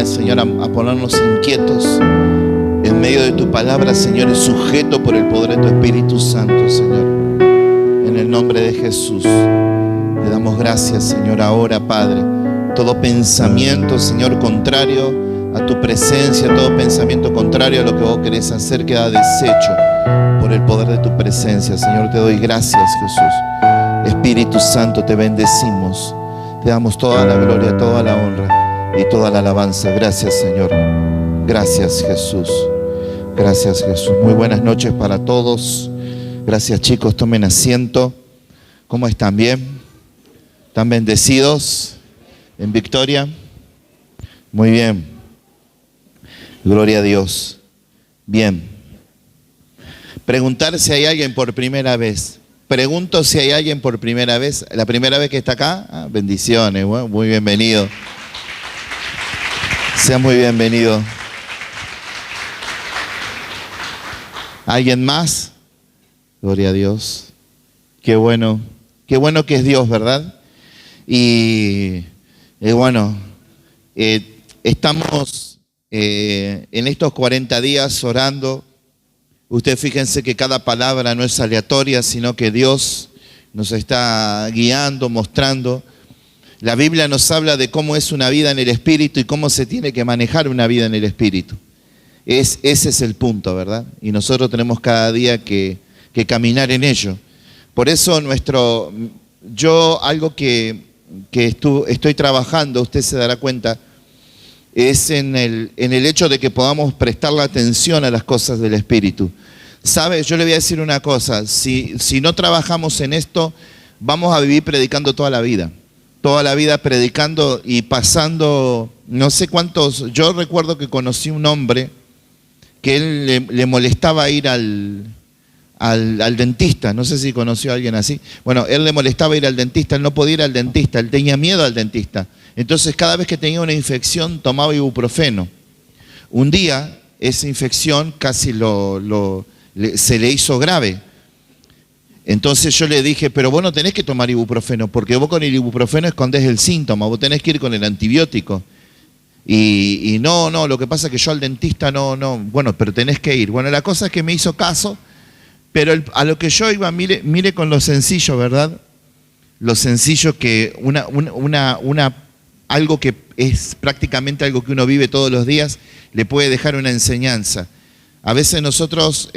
Señor, a ponernos inquietos en medio de tu palabra, Señor, y sujeto por el poder de tu Espíritu Santo, Señor. En el nombre de Jesús, te damos gracias, Señor, ahora, Padre. Todo pensamiento, Señor, contrario a tu presencia, todo pensamiento contrario a lo que vos querés hacer, queda deshecho por el poder de tu presencia. Señor, te doy gracias, Jesús. Espíritu Santo, te bendecimos. Te damos toda la gloria, toda la honra y toda la alabanza. Gracias, Señor. Gracias, Jesús. Gracias, Jesús. Muy buenas noches para todos. Gracias, chicos. Tomen asiento. ¿Cómo están? ¿Bien? ¿Están bendecidos en victoria? Muy bien. Gloria a Dios. Bien. Preguntar si hay alguien por primera vez. Pregunto si hay alguien por primera vez. ¿La primera vez que está acá? Bendiciones. Bueno, muy bienvenido. Sea muy bienvenido. ¿Alguien más? Gloria a Dios. Qué bueno que es Dios, ¿verdad? Y bueno, estamos en estos 40 días orando. Ustedes fíjense que cada palabra no es aleatoria, sino que Dios nos está guiando, mostrando. La Biblia nos habla de cómo es una vida en el Espíritu y cómo se tiene que manejar una vida en el Espíritu. Ese es el punto, ¿verdad? Y nosotros tenemos cada día que caminar en ello. Por eso algo que estoy trabajando, usted se dará cuenta, es en el hecho de que podamos prestar la atención a las cosas del Espíritu. ¿Sabe? Yo le voy a decir una cosa, si no trabajamos en esto, vamos a vivir predicando toda la vida predicando y pasando, no sé cuántos. Yo recuerdo que conocí un hombre que él le molestaba ir al dentista. No sé si conoció a alguien así. Bueno, él le molestaba ir al dentista, él no podía ir al dentista, él tenía miedo al dentista. Entonces cada vez que tenía una infección tomaba ibuprofeno. Un día esa infección casi se le hizo grave. Entonces yo le dije, pero vos no tenés que tomar ibuprofeno, porque vos con el ibuprofeno escondés el síntoma, vos tenés que ir con el antibiótico. Y no, lo que pasa es que yo al dentista no, bueno, pero tenés que ir. Bueno, la cosa es que me hizo caso, pero a lo que yo iba, mire con lo sencillo, ¿verdad? Lo sencillo que algo que es prácticamente algo que uno vive todos los días, le puede dejar una enseñanza. A veces nosotros,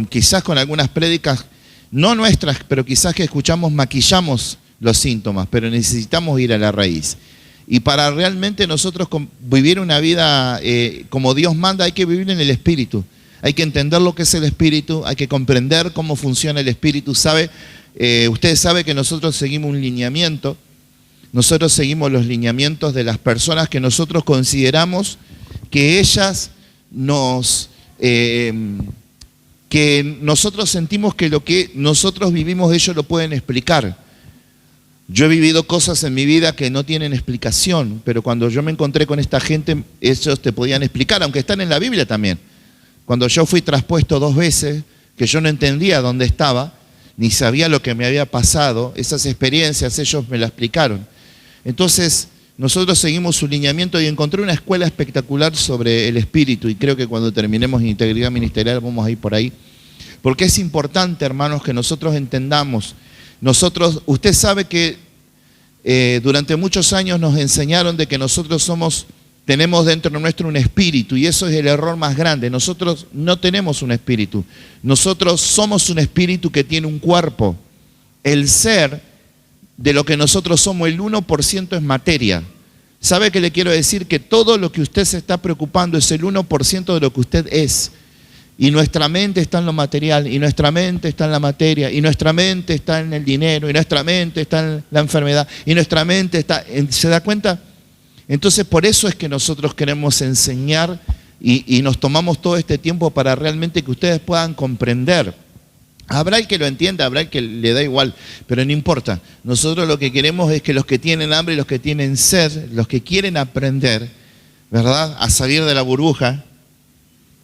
quizás con algunas prédicas, no nuestras, pero quizás que escuchamos, maquillamos los síntomas, pero necesitamos ir a la raíz. Y para realmente nosotros vivir una vida como Dios manda, hay que vivir en el Espíritu. Hay que entender lo que es el Espíritu, hay que comprender cómo funciona el Espíritu. Ustedes saben que nosotros seguimos un lineamiento. Nosotros seguimos los lineamientos de las personas que nosotros consideramos que ellas que nosotros sentimos que lo que nosotros vivimos ellos lo pueden explicar. Yo he vivido cosas en mi vida que no tienen explicación, pero cuando yo me encontré con esta gente, ellos te podían explicar, aunque están en la Biblia también. Cuando yo fui traspuesto 2 veces, que yo no entendía dónde estaba, ni sabía lo que me había pasado, esas experiencias ellos me las explicaron. Entonces, nosotros seguimos su lineamiento y encontré una escuela espectacular sobre el Espíritu, y creo que cuando terminemos Integridad Ministerial vamos a ir por ahí. Porque es importante, hermanos, que nosotros entendamos. Usted sabe que durante muchos años nos enseñaron de que nosotros tenemos dentro nuestro un espíritu, y eso es el error más grande. Nosotros no tenemos un espíritu. Nosotros somos un espíritu que tiene un cuerpo. El ser de lo que nosotros somos, el 1% es materia. ¿Sabe qué le quiero decir? Que todo lo que usted se está preocupando es el 1% de lo que usted es. Y nuestra mente está en lo material, y nuestra mente está en la materia, y nuestra mente está en el dinero, y nuestra mente está en la enfermedad, y nuestra mente está... ¿Se da cuenta? Entonces por eso es que nosotros queremos enseñar y nos tomamos todo este tiempo para realmente que ustedes puedan comprender. Habrá el que lo entienda, habrá el que le da igual, pero no importa. Nosotros lo que queremos es que los que tienen hambre y los que tienen sed, los que quieren aprender, ¿verdad? A salir de la burbuja,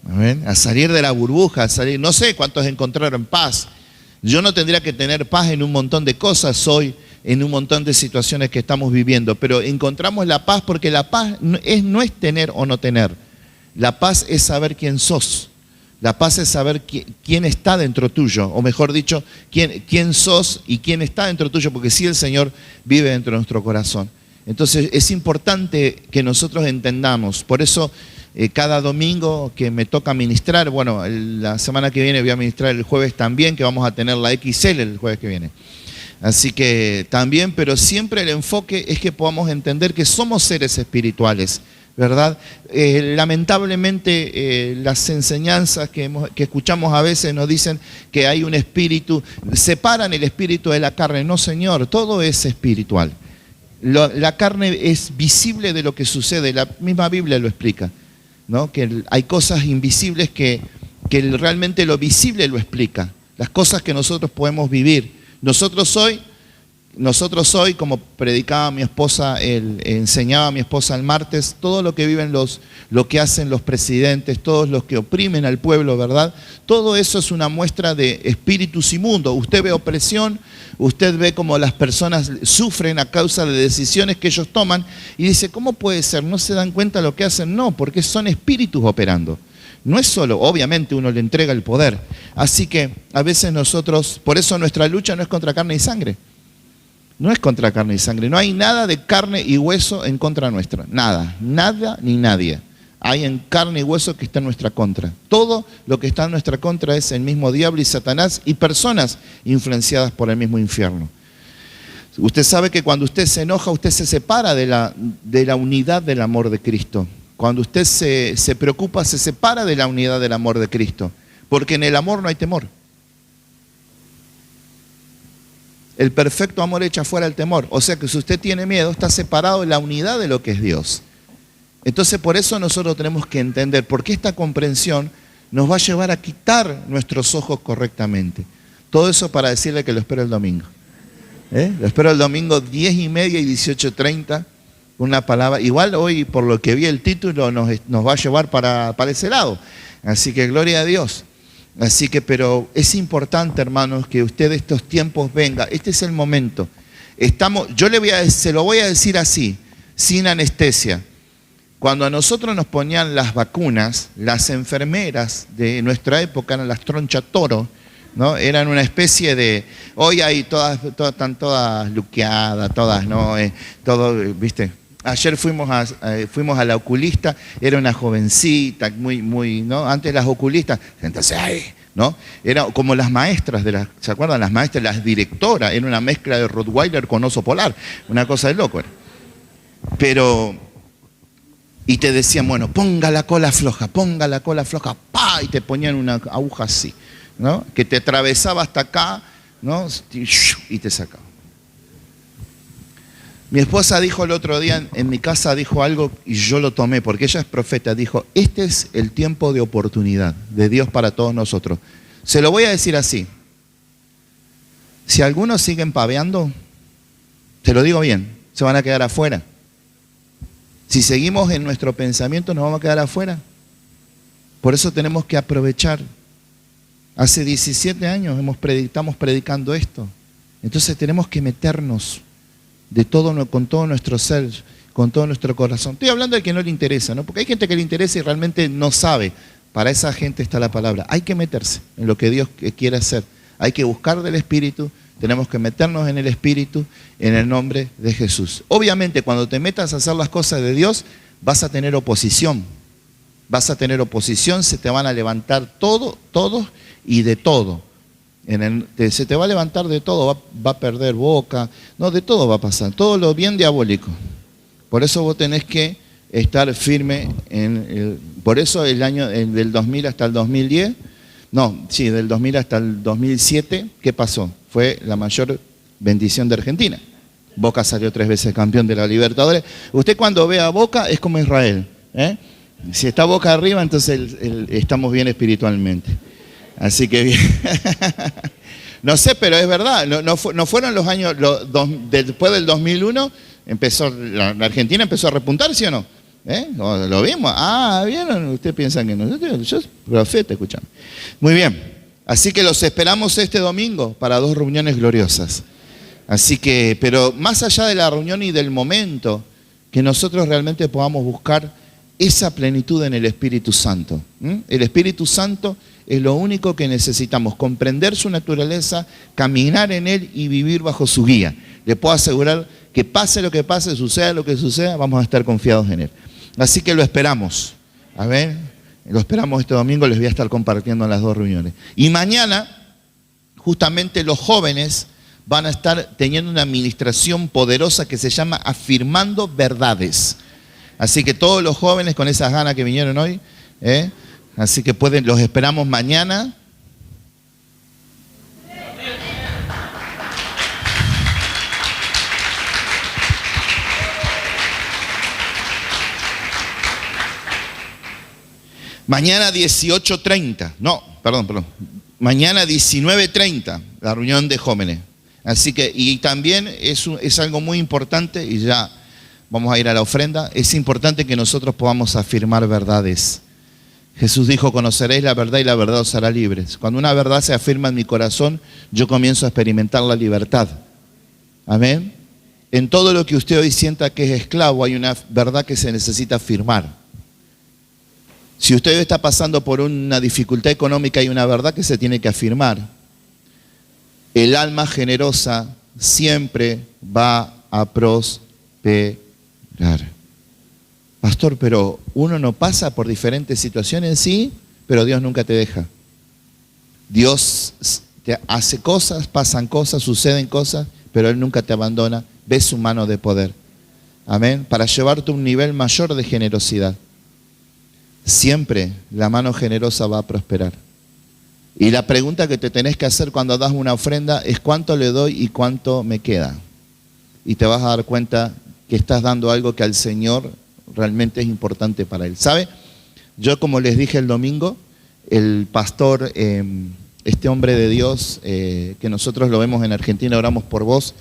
¿ven? A salir de la burbuja, no sé cuántos encontraron paz. Yo no tendría que tener paz en un montón de cosas hoy en un montón de situaciones que estamos viviendo, pero encontramos la paz porque la paz no es tener o no tener. La paz es saber quién sos. La paz es saber quién está dentro tuyo, o mejor dicho, quién sos y quién está dentro tuyo, porque sí el Señor vive dentro de nuestro corazón. Entonces es importante que nosotros entendamos. Por eso cada domingo que me toca ministrar, bueno, la semana que viene voy a ministrar el jueves también, que vamos a tener la XL el jueves que viene. Así que también, pero siempre el enfoque es que podamos entender que somos seres espirituales, ¿verdad? Lamentablemente las enseñanzas que escuchamos a veces nos dicen que hay un espíritu, separan el espíritu de la carne. No, Señor, todo es espiritual. La carne es visible de lo que sucede, la misma Biblia lo explica, ¿no? Que hay cosas invisibles que realmente lo visible lo explica, las cosas que nosotros podemos vivir. Nosotros hoy, como predicaba mi esposa, enseñaba mi esposa el martes, todo lo que viven lo que hacen los presidentes, todos los que oprimen al pueblo, ¿verdad? Todo eso es una muestra de espíritus inmundos. Usted ve opresión, usted ve cómo las personas sufren a causa de decisiones que ellos toman y dice, ¿cómo puede ser? ¿No se dan cuenta de lo que hacen? No, porque son espíritus operando. No es solo, obviamente uno le entrega el poder. Así que a veces nosotros, por eso nuestra lucha no es contra carne y sangre. No es contra carne y sangre. No hay nada de carne y hueso en contra nuestra. Nada, nada ni nadie. Hay en carne y hueso que está en nuestra contra. Todo lo que está en nuestra contra es el mismo diablo y Satanás y personas influenciadas por el mismo infierno. Usted sabe que cuando usted se enoja, usted se separa de la unidad del amor de Cristo. Cuando usted se preocupa, se separa de la unidad del amor de Cristo. Porque en el amor no hay temor. El perfecto amor echa fuera el temor. O sea que si usted tiene miedo, está separado de la unidad de lo que es Dios. Entonces por eso nosotros tenemos que entender, porque esta comprensión nos va a llevar a quitar nuestros ojos correctamente. Todo eso para decirle que lo espero el domingo. Lo espero el domingo 10:30 y 18:30. Una palabra, igual hoy por lo que vi el título nos va a llevar para ese lado, así que gloria a Dios. Así que, pero es importante, hermanos, que usted estos tiempos venga. Este es el momento. Se lo voy a decir así, sin anestesia. Cuando a nosotros nos ponían las vacunas, las enfermeras de nuestra época eran las troncha toro, ¿no? Eran una especie de, hoy hay están todas luqueadas, todas, ¿no? Todo, ¿viste? Ayer fuimos a la oculista, era una jovencita, muy, ¿no? Antes las oculistas, entonces, ¿no? Era como las maestras ¿se acuerdan? Las maestras, las directoras, era una mezcla de Rottweiler con oso polar, una cosa de loco. Y te decían, bueno, ponga la cola floja, ¡pa! Y te ponían una aguja así, ¿no? Que te atravesaba hasta acá, ¿no? Y te sacaba. Mi esposa dijo el otro día en mi casa, dijo algo y yo lo tomé porque ella es profeta. Dijo, este es el tiempo de oportunidad de Dios para todos nosotros. Se lo voy a decir así. Si algunos siguen paveando, te lo digo bien, se van a quedar afuera. Si seguimos en nuestro pensamiento, nos vamos a quedar afuera. Por eso tenemos que aprovechar. Hace 17 años estamos predicando esto. Entonces tenemos que meternos con todo nuestro ser, con todo nuestro corazón. Estoy hablando de que no le interesa, ¿no? Porque hay gente que le interesa y realmente no sabe. Para esa gente está la palabra. Hay que meterse en lo que Dios quiere hacer. Hay que buscar del Espíritu. Tenemos que meternos en el Espíritu en el nombre de Jesús. Obviamente, cuando te metas a hacer las cosas de Dios, vas a tener oposición. Vas a tener oposición, se te van a levantar todos y de todo. Se te va a levantar de todo, va a perder boca, no, de todo va a pasar, todo lo bien diabólico. Por eso vos tenés que estar firme por eso el año del 2000 hasta el 2010, del 2000 hasta el 2007, ¿qué pasó? Fue la mayor bendición de Argentina. Boca salió 3 veces campeón de la Libertadores. Usted cuando ve a Boca es como Israel, Si está Boca arriba, entonces estamos bien espiritualmente. Así que bien. No sé, pero es verdad. No fueron los años, después del 2001, la Argentina empezó a repuntar, ¿sí o no? Lo vimos. ¿Vieron? Ustedes piensan que no. Yo soy profeta, escuchame. Muy bien. Así que los esperamos este domingo para 2 reuniones gloriosas. Así que, pero más allá de la reunión y del momento, que nosotros realmente podamos buscar esa plenitud en el Espíritu Santo. El Espíritu Santo es lo único que necesitamos, comprender su naturaleza, caminar en Él y vivir bajo su guía. Le puedo asegurar que pase lo que pase, suceda lo que suceda, vamos a estar confiados en Él. Así que lo esperamos. A ver, lo esperamos este domingo, les voy a estar compartiendo en las 2 reuniones. Y mañana, justamente los jóvenes van a estar teniendo una administración poderosa que se llama Afirmando Verdades. Así que todos los jóvenes con esas ganas que vinieron hoy, así que los esperamos mañana. Mañana 18:30, perdón. Mañana 19:30, la reunión de jóvenes. Así que, y también es algo muy importante, y ya vamos a ir a la ofrenda, es importante que nosotros podamos afirmar verdades. Jesús dijo, conoceréis la verdad y la verdad os hará libres. Cuando una verdad se afirma en mi corazón, yo comienzo a experimentar la libertad. Amén. En todo lo que usted hoy sienta que es esclavo, hay una verdad que se necesita afirmar. Si usted está pasando por una dificultad económica, hay una verdad que se tiene que afirmar. El alma generosa siempre va a prosperar. Pastor, pero uno no pasa por diferentes situaciones, sí, pero Dios nunca te deja. Dios te hace cosas, pasan cosas, suceden cosas, pero Él nunca te abandona. Ves su mano de poder. Amén. Para llevarte a un nivel mayor de generosidad. Siempre la mano generosa va a prosperar. Y la pregunta que te tenés que hacer cuando das una ofrenda es cuánto le doy y cuánto me queda. Y te vas a dar cuenta que estás dando algo que al Señor realmente es importante para Él. ¿Sabe? Yo, como les dije el domingo, el pastor, este hombre de Dios, que nosotros lo vemos en Argentina, oramos por vos,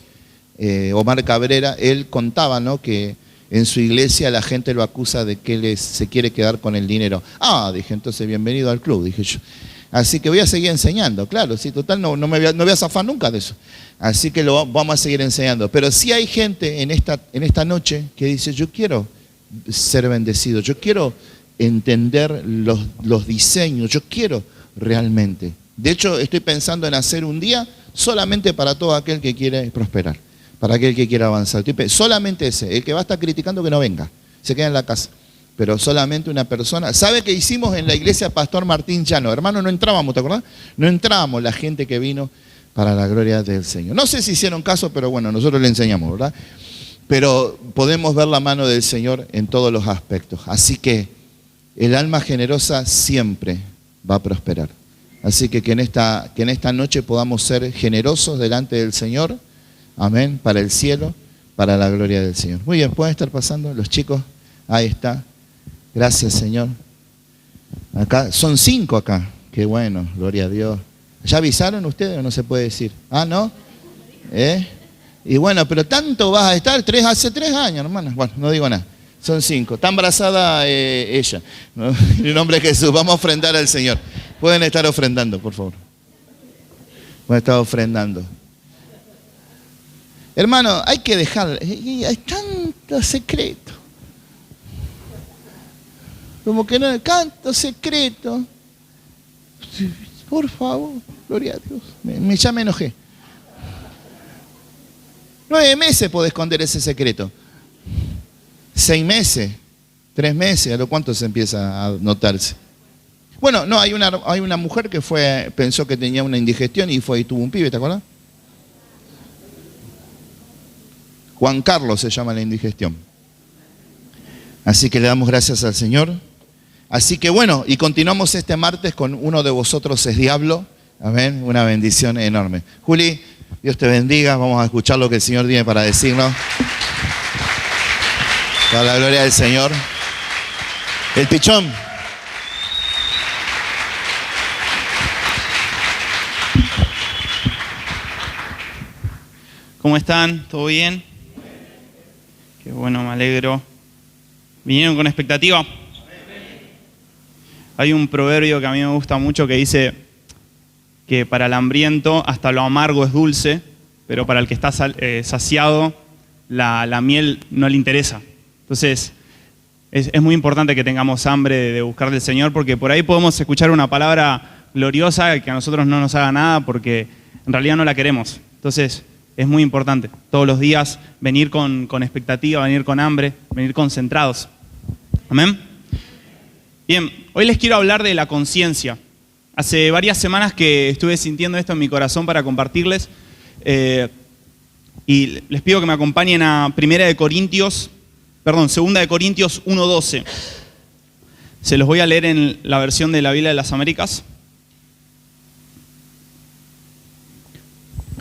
Omar Cabrera, él contaba, ¿no?, que en su iglesia la gente lo acusa de que se quiere quedar con el dinero. Dije, entonces bienvenido al club, dije yo. Así que voy a seguir enseñando, claro, sí, total, no me voy a zafar nunca de eso. Así que lo vamos a seguir enseñando. Pero sí hay gente en esta noche que dice, yo quiero ser bendecido, yo quiero entender los diseños, yo quiero realmente. De hecho, estoy pensando en hacer un día solamente para todo aquel que quiere prosperar, para aquel que quiera avanzar. Solamente ese, el que va a estar criticando que no venga, se queda en la casa. Pero solamente una persona. ¿Sabe qué hicimos en la iglesia Pastor Martín Llano? Hermano, no entrábamos, ¿te acordás? No entrábamos la gente que vino para la gloria del Señor. No sé si hicieron caso, pero bueno, nosotros le enseñamos, ¿verdad? Pero podemos ver la mano del Señor en todos los aspectos. Así que el alma generosa siempre va a prosperar. Así que en esta noche podamos ser generosos delante del Señor. Amén, para el cielo, para la gloria del Señor. Muy bien, ¿pueden estar pasando los chicos? Ahí está. Gracias, Señor. Acá, son 5 acá. Qué bueno, gloria a Dios. ¿Ya avisaron ustedes o no se puede decir? ¿No? Y bueno, pero tanto vas a estar, hace 3 años, hermanas. Bueno, no digo nada. Son 5. Está embarazada ella. ¿No? En el nombre de Jesús, vamos a ofrendar al Señor. Pueden estar ofrendando, por favor. Pueden estar ofrendando. Hermano, hay que dejar, hay tanto secreto. Como que no, tanto secreto. Por favor, gloria a Dios. Ya me enojé. 9 meses puedo esconder ese secreto. 6 meses, 3 meses, ¿a lo cuánto se empieza a notarse? Bueno, no, hay una mujer que pensó que tenía una indigestión y fue y tuvo un pibe, ¿te acuerdas? Juan Carlos se llama la indigestión. Así que le damos gracias al Señor. Así que bueno, y continuamos este martes con Uno de vosotros es diablo. Amén, una bendición enorme. Juli, Dios te bendiga. Vamos a escuchar lo que el Señor tiene para decirnos. Para la gloria del Señor. El pichón. ¿Cómo están? ¿Todo bien? Qué bueno, me alegro. ¿Vinieron con expectativa? Hay un proverbio que a mí me gusta mucho que dice que para el hambriento hasta lo amargo es dulce, pero para el que está saciado, la miel no le interesa. Entonces, es muy importante que tengamos hambre de buscar del Señor, porque por ahí podemos escuchar una palabra gloriosa que a nosotros no nos haga nada, porque en realidad no la queremos. Entonces, es muy importante todos los días venir con expectativa, venir con hambre, venir concentrados. ¿Amén? Bien, hoy les quiero hablar de la conciencia. Hace varias semanas que estuve sintiendo esto en mi corazón para compartirles, y les pido que me acompañen a 2 de Corintios 1:12. Se los voy a leer en la versión de la Biblia de las Américas.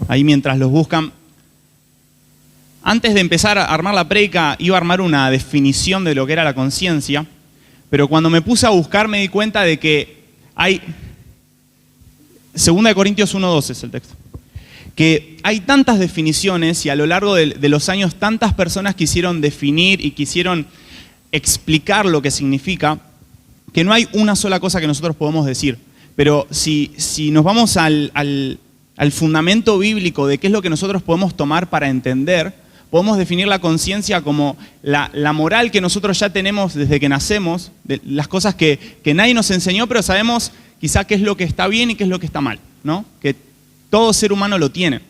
Ahí mientras los buscan. Antes de empezar a armar la prédica, iba a armar una definición de lo que era la conciencia, pero cuando me puse a buscar me di cuenta de que hay... 2 de Corintios 1:12 es el texto. Que hay tantas definiciones y a lo largo de los años tantas personas quisieron definir y quisieron explicar lo que significa, que no hay una sola cosa que nosotros podamos decir. Pero si nos vamos al fundamento bíblico de qué es lo que nosotros podemos tomar para entender, podemos definir la conciencia como la moral que nosotros ya tenemos desde que nacemos, de las cosas que nadie nos enseñó, pero sabemos quizá qué es lo que está bien y qué es lo que está mal, ¿no? Que todo ser humano lo tiene.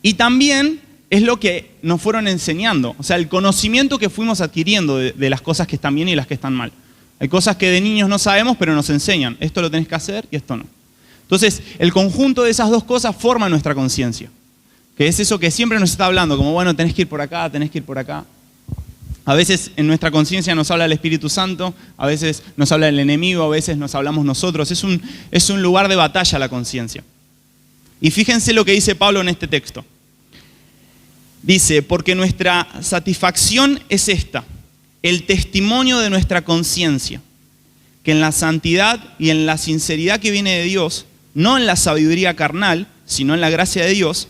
Y también es lo que nos fueron enseñando, o sea, el conocimiento que fuimos adquiriendo de las cosas que están bien y las que están mal. Hay cosas que de niños no sabemos, pero nos enseñan. Esto lo tenés que hacer y esto no. Entonces, el conjunto de esas dos cosas forma nuestra conciencia, que es eso que siempre nos está hablando, como bueno, tenés que ir por acá, tenés que ir por acá. A veces en nuestra conciencia nos habla el Espíritu Santo, a veces nos habla el enemigo, a veces nos hablamos nosotros. Es un lugar de batalla la conciencia. Y fíjense lo que dice Pablo en este texto. Dice, porque nuestra satisfacción es esta, el testimonio de nuestra conciencia, que en la santidad y en la sinceridad que viene de Dios, no en la sabiduría carnal, sino en la gracia de Dios,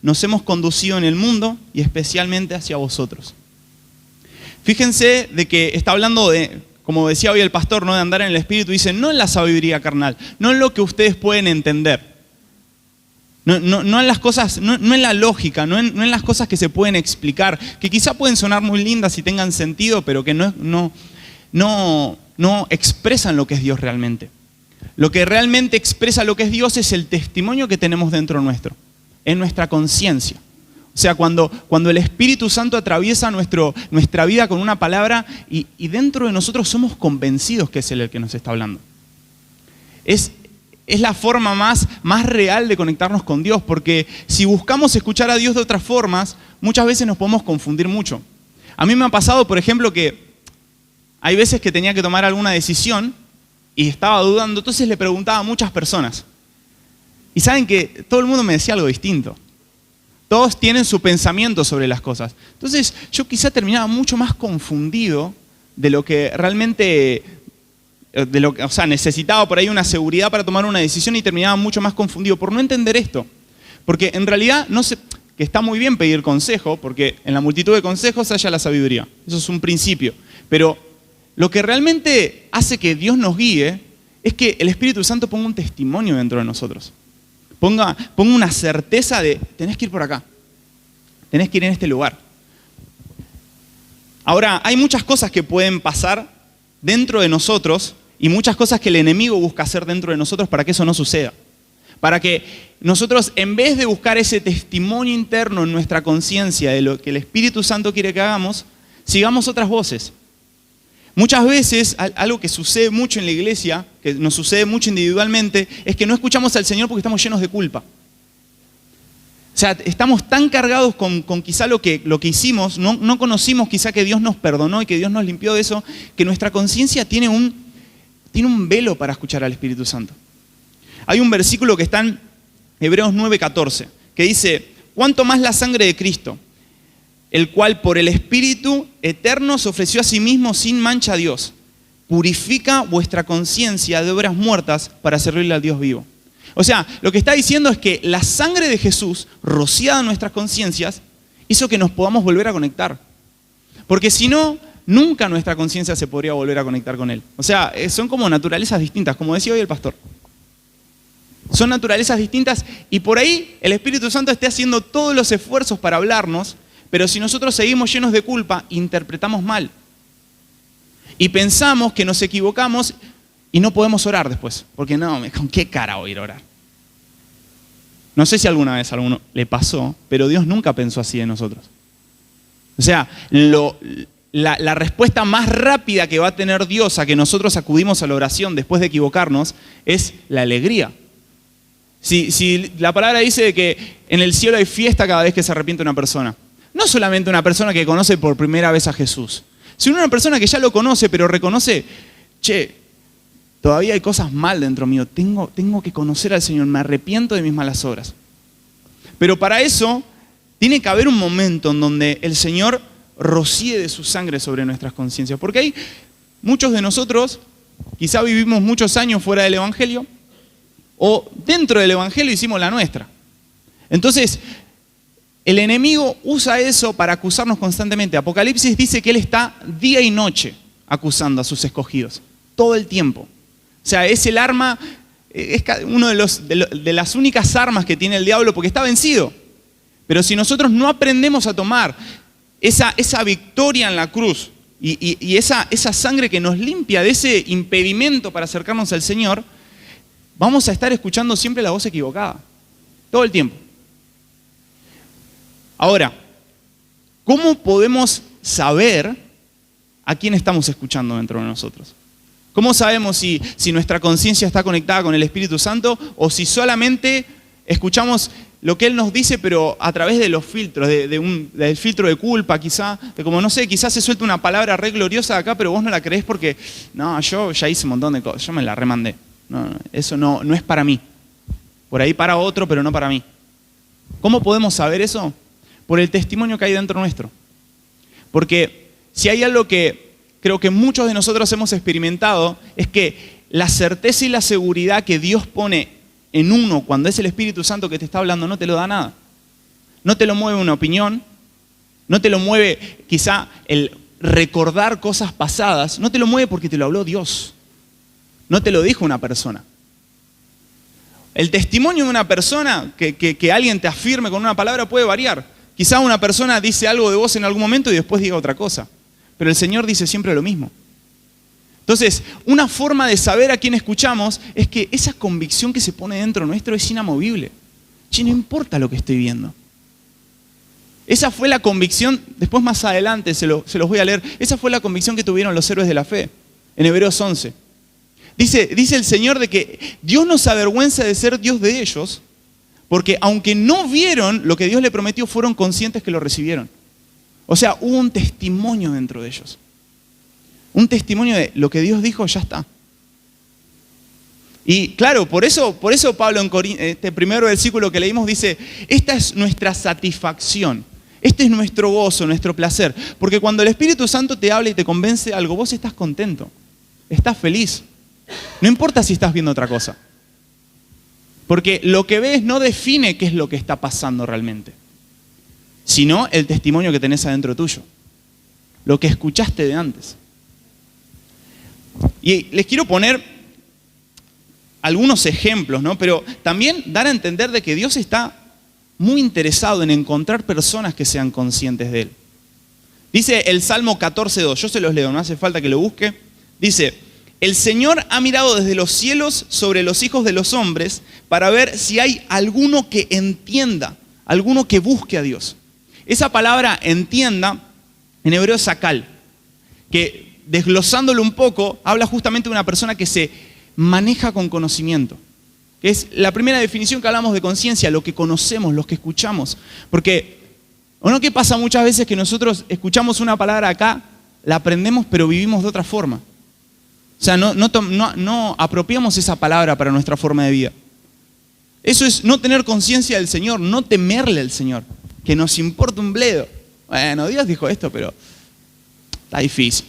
nos hemos conducido en el mundo y especialmente hacia vosotros. Fíjense de que está hablando de, como decía hoy el pastor, ¿no? De andar en el Espíritu. Dice, no en la sabiduría carnal, no en lo que ustedes pueden entender. No en las cosas, no en la lógica, no en las cosas que se pueden explicar, que quizá pueden sonar muy lindas y tengan sentido, pero que no expresan lo que es Dios realmente. Lo que realmente expresa lo que es Dios es el testimonio que tenemos dentro nuestro, en nuestra conciencia. O sea, cuando el Espíritu Santo atraviesa nuestra vida con una palabra y dentro de nosotros somos convencidos que es Él el que nos está hablando. Es la forma más real de conectarnos con Dios, porque si buscamos escuchar a Dios de otras formas, muchas veces nos podemos confundir mucho. A mí me ha pasado, por ejemplo, que hay veces que tenía que tomar alguna decisión y estaba dudando, entonces le preguntaba a muchas personas. Y saben que todo el mundo me decía algo distinto. Todos tienen su pensamiento sobre las cosas. Entonces yo quizá terminaba mucho más confundido de lo que realmente... o sea, necesitaba por ahí una seguridad para tomar una decisión y terminaba mucho más confundido por no entender esto. Porque en realidad, que está muy bien pedir consejo, porque en la multitud de consejos haya la sabiduría. Eso es un principio. Pero lo que realmente hace que Dios nos guíe es que el Espíritu Santo ponga un testimonio dentro de nosotros. Ponga una certeza de, tenés que ir por acá, tenés que ir en este lugar. Ahora, hay muchas cosas que pueden pasar dentro de nosotros y muchas cosas que el enemigo busca hacer dentro de nosotros para que eso no suceda. Para que nosotros, en vez de buscar ese testimonio interno en nuestra conciencia de lo que el Espíritu Santo quiere que hagamos, sigamos otras voces. Muchas veces, algo que sucede mucho en la iglesia, que nos sucede mucho individualmente, es que no escuchamos al Señor porque estamos llenos de culpa. O sea, estamos tan cargados con quizá lo que hicimos, no conocimos quizá que Dios nos perdonó y que Dios nos limpió de eso, que nuestra conciencia tiene un velo para escuchar al Espíritu Santo. Hay un versículo que está en Hebreos 9:14, que dice, ¿cuánto más la sangre de Cristo? El cual por el Espíritu eterno se ofreció a sí mismo sin mancha a Dios. Purifica vuestra conciencia de obras muertas para servirle al Dios vivo. O sea, lo que está diciendo es que la sangre de Jesús, rociada en nuestras conciencias, hizo que nos podamos volver a conectar. Porque si no, nunca nuestra conciencia se podría volver a conectar con Él. O sea, son como naturalezas distintas, como decía hoy el pastor. Son naturalezas distintas y por ahí el Espíritu Santo esté haciendo todos los esfuerzos para hablarnos, pero si nosotros seguimos llenos de culpa, interpretamos mal. Y pensamos que nos equivocamos y no podemos orar después. Porque no, ¿con qué cara voy a ir a orar? No sé si alguna vez a alguno le pasó, pero Dios nunca pensó así de nosotros. O sea, la respuesta más rápida que va a tener Dios a que nosotros acudimos a la oración después de equivocarnos es la alegría. Si la palabra dice de que en el cielo hay fiesta cada vez que se arrepiente una persona. No solamente una persona que conoce por primera vez a Jesús, sino una persona que ya lo conoce, pero reconoce, che, todavía hay cosas mal dentro mío, tengo que conocer al Señor, me arrepiento de mis malas obras. Pero para eso tiene que haber un momento en donde el Señor rocíe de su sangre sobre nuestras conciencias. Porque hay muchos de nosotros, quizá vivimos muchos años fuera del Evangelio, o dentro del Evangelio hicimos la nuestra. Entonces, el enemigo usa eso para acusarnos constantemente. Apocalipsis dice que él está día y noche acusando a sus escogidos, todo el tiempo. O sea, es el arma, es uno de las únicas armas que tiene el diablo porque está vencido. Pero si nosotros no aprendemos a tomar esa victoria en la cruz y esa sangre que nos limpia de ese impedimento para acercarnos al Señor, vamos a estar escuchando siempre la voz equivocada, todo el tiempo. Ahora, ¿cómo podemos saber a quién estamos escuchando dentro de nosotros? ¿Cómo sabemos si nuestra conciencia está conectada con el Espíritu Santo o si solamente escuchamos lo que Él nos dice, pero a través de los filtros, del filtro de culpa quizá, de como no sé, quizás se suelta una palabra re gloriosa de acá, pero vos no la creés porque, no, yo ya hice un montón de cosas, yo me la remandé. No, eso no es para mí. Por ahí para otro, pero no para mí. ¿Cómo podemos saber eso? Por el testimonio que hay dentro nuestro. Porque si hay algo que creo que muchos de nosotros hemos experimentado, es que la certeza y la seguridad que Dios pone en uno cuando es el Espíritu Santo que te está hablando no te lo da nada. No te lo mueve una opinión, no te lo mueve quizá el recordar cosas pasadas, no te lo mueve porque te lo habló Dios. No te lo dijo una persona. El testimonio de una persona, que alguien te afirme con una palabra, puede variar. Quizá una persona dice algo de vos en algún momento y después diga otra cosa. Pero el Señor dice siempre lo mismo. Entonces, una forma de saber a quién escuchamos es que esa convicción que se pone dentro nuestro es inamovible. Che, no importa lo que estoy viendo. Esa fue la convicción, después más adelante se los voy a leer, esa fue la convicción que tuvieron los héroes de la fe, en Hebreos 11. Dice el Señor de que Dios no se avergüenza de ser Dios de ellos, porque aunque no vieron lo que Dios le prometió, fueron conscientes que lo recibieron. O sea, hubo un testimonio dentro de ellos. Un testimonio de lo que Dios dijo, ya está. Y claro, por eso Pablo en este primer versículo que leímos dice, esta es nuestra satisfacción, este es nuestro gozo, nuestro placer. Porque cuando el Espíritu Santo te habla y te convence de algo, vos estás contento, estás feliz. No importa si estás viendo otra cosa. Porque lo que ves no define qué es lo que está pasando realmente, sino el testimonio que tenés adentro tuyo, lo que escuchaste de antes. Y les quiero poner algunos ejemplos, ¿no? Pero también dar a entender de que Dios está muy interesado en encontrar personas que sean conscientes de Él. Dice el Salmo 14:2, yo se los leo, no hace falta que lo busque. Dice, el Señor ha mirado desde los cielos sobre los hijos de los hombres para ver si hay alguno que entienda, alguno que busque a Dios. Esa palabra entienda, en hebreo es sakal, que desglosándolo un poco, habla justamente de una persona que se maneja con conocimiento. Que es la primera definición que hablamos de conciencia, lo que conocemos, lo que escuchamos. Porque, ¿o no que pasa muchas veces que nosotros escuchamos una palabra acá, la aprendemos pero vivimos de otra forma? O sea, no apropiamos esa palabra para nuestra forma de vida. Eso es no tener conciencia del Señor, no temerle al Señor, que nos importa un bledo. Bueno, Dios dijo esto, pero está difícil.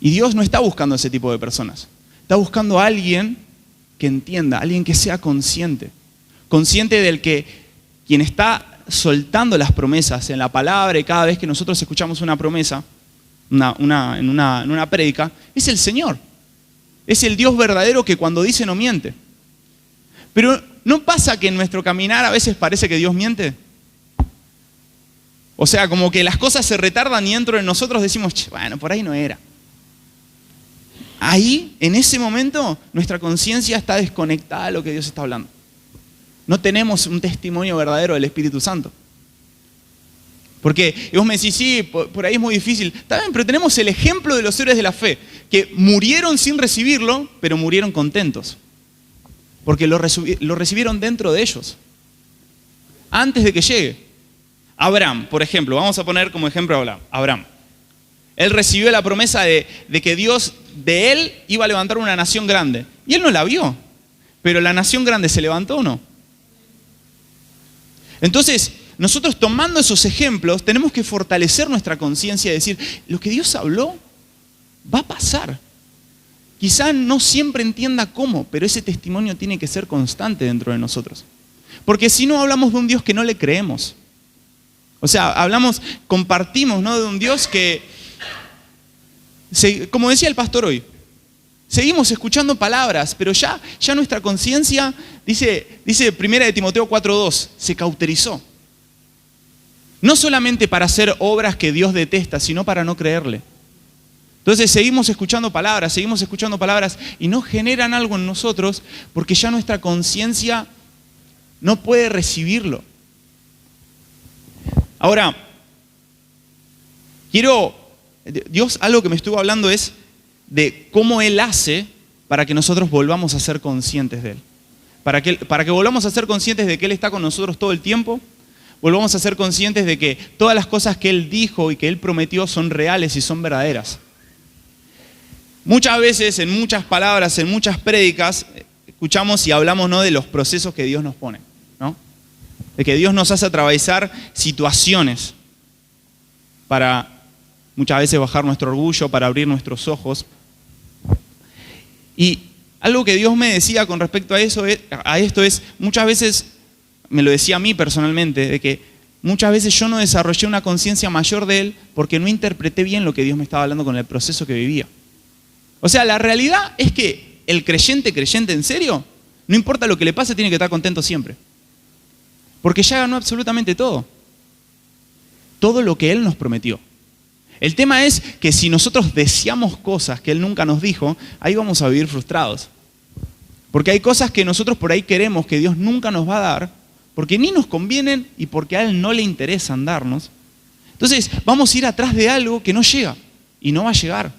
Y Dios no está buscando a ese tipo de personas. Está buscando a alguien que entienda, alguien que sea consciente. Consciente del que quien está soltando las promesas en la palabra y cada vez que nosotros escuchamos una promesa, en una prédica, es el Señor. Es el Dios verdadero que cuando dice no miente. Pero ¿no pasa que en nuestro caminar a veces parece que Dios miente? O sea, como que las cosas se retardan y dentro de nosotros decimos, bueno, por ahí no era. Ahí, en ese momento, nuestra conciencia está desconectada de lo que Dios está hablando. No tenemos un testimonio verdadero del Espíritu Santo. Porque vos me decís, sí, por ahí es muy difícil. Está bien, pero tenemos el ejemplo de los héroes de la fe, que murieron sin recibirlo, pero murieron contentos. Porque lo recibieron dentro de ellos, antes de que llegue. Abraham, por ejemplo, vamos a poner como ejemplo a Abraham. Él recibió la promesa de que Dios de él iba a levantar una nación grande. Y él no la vio. Pero la nación grande ¿se levantó o no? Entonces, nosotros tomando esos ejemplos, tenemos que fortalecer nuestra conciencia y decir, lo que Dios habló va a pasar. Quizá no siempre entienda cómo, pero ese testimonio tiene que ser constante dentro de nosotros. Porque si no, hablamos de un Dios que no le creemos. O sea, compartimos, ¿no?, de un Dios que, como decía el pastor hoy, seguimos escuchando palabras, pero ya nuestra conciencia, dice 1 Timoteo 4:2, se cauterizó. No solamente para hacer obras que Dios detesta, sino para no creerle. Entonces seguimos escuchando palabras y no generan algo en nosotros porque ya nuestra conciencia no puede recibirlo. Ahora, Dios algo que me estuvo hablando es de cómo Él hace para que nosotros volvamos a ser conscientes de Él. Para que volvamos a ser conscientes de que Él está con nosotros todo el tiempo, volvamos a ser conscientes de que todas las cosas que Él dijo y que Él prometió son reales y son verdaderas. Muchas veces, en muchas palabras, en muchas prédicas, escuchamos y hablamos, ¿no?, de los procesos que Dios nos pone, ¿no? De que Dios nos hace atravesar situaciones para muchas veces bajar nuestro orgullo, para abrir nuestros ojos. Y algo que Dios me decía con respecto a esto es, muchas veces, me lo decía a mí personalmente, de que muchas veces yo no desarrollé una conciencia mayor de Él porque no interpreté bien lo que Dios me estaba hablando con el proceso que vivía. O sea, la realidad es que el creyente en serio, no importa lo que le pase, tiene que estar contento siempre. Porque ya ganó absolutamente todo. Todo lo que Él nos prometió. El tema es que si nosotros deseamos cosas que Él nunca nos dijo, ahí vamos a vivir frustrados. Porque hay cosas que nosotros por ahí queremos que Dios nunca nos va a dar, porque ni nos convienen y porque a Él no le interesa darnos. Entonces vamos a ir atrás de algo que no llega y no va a llegar.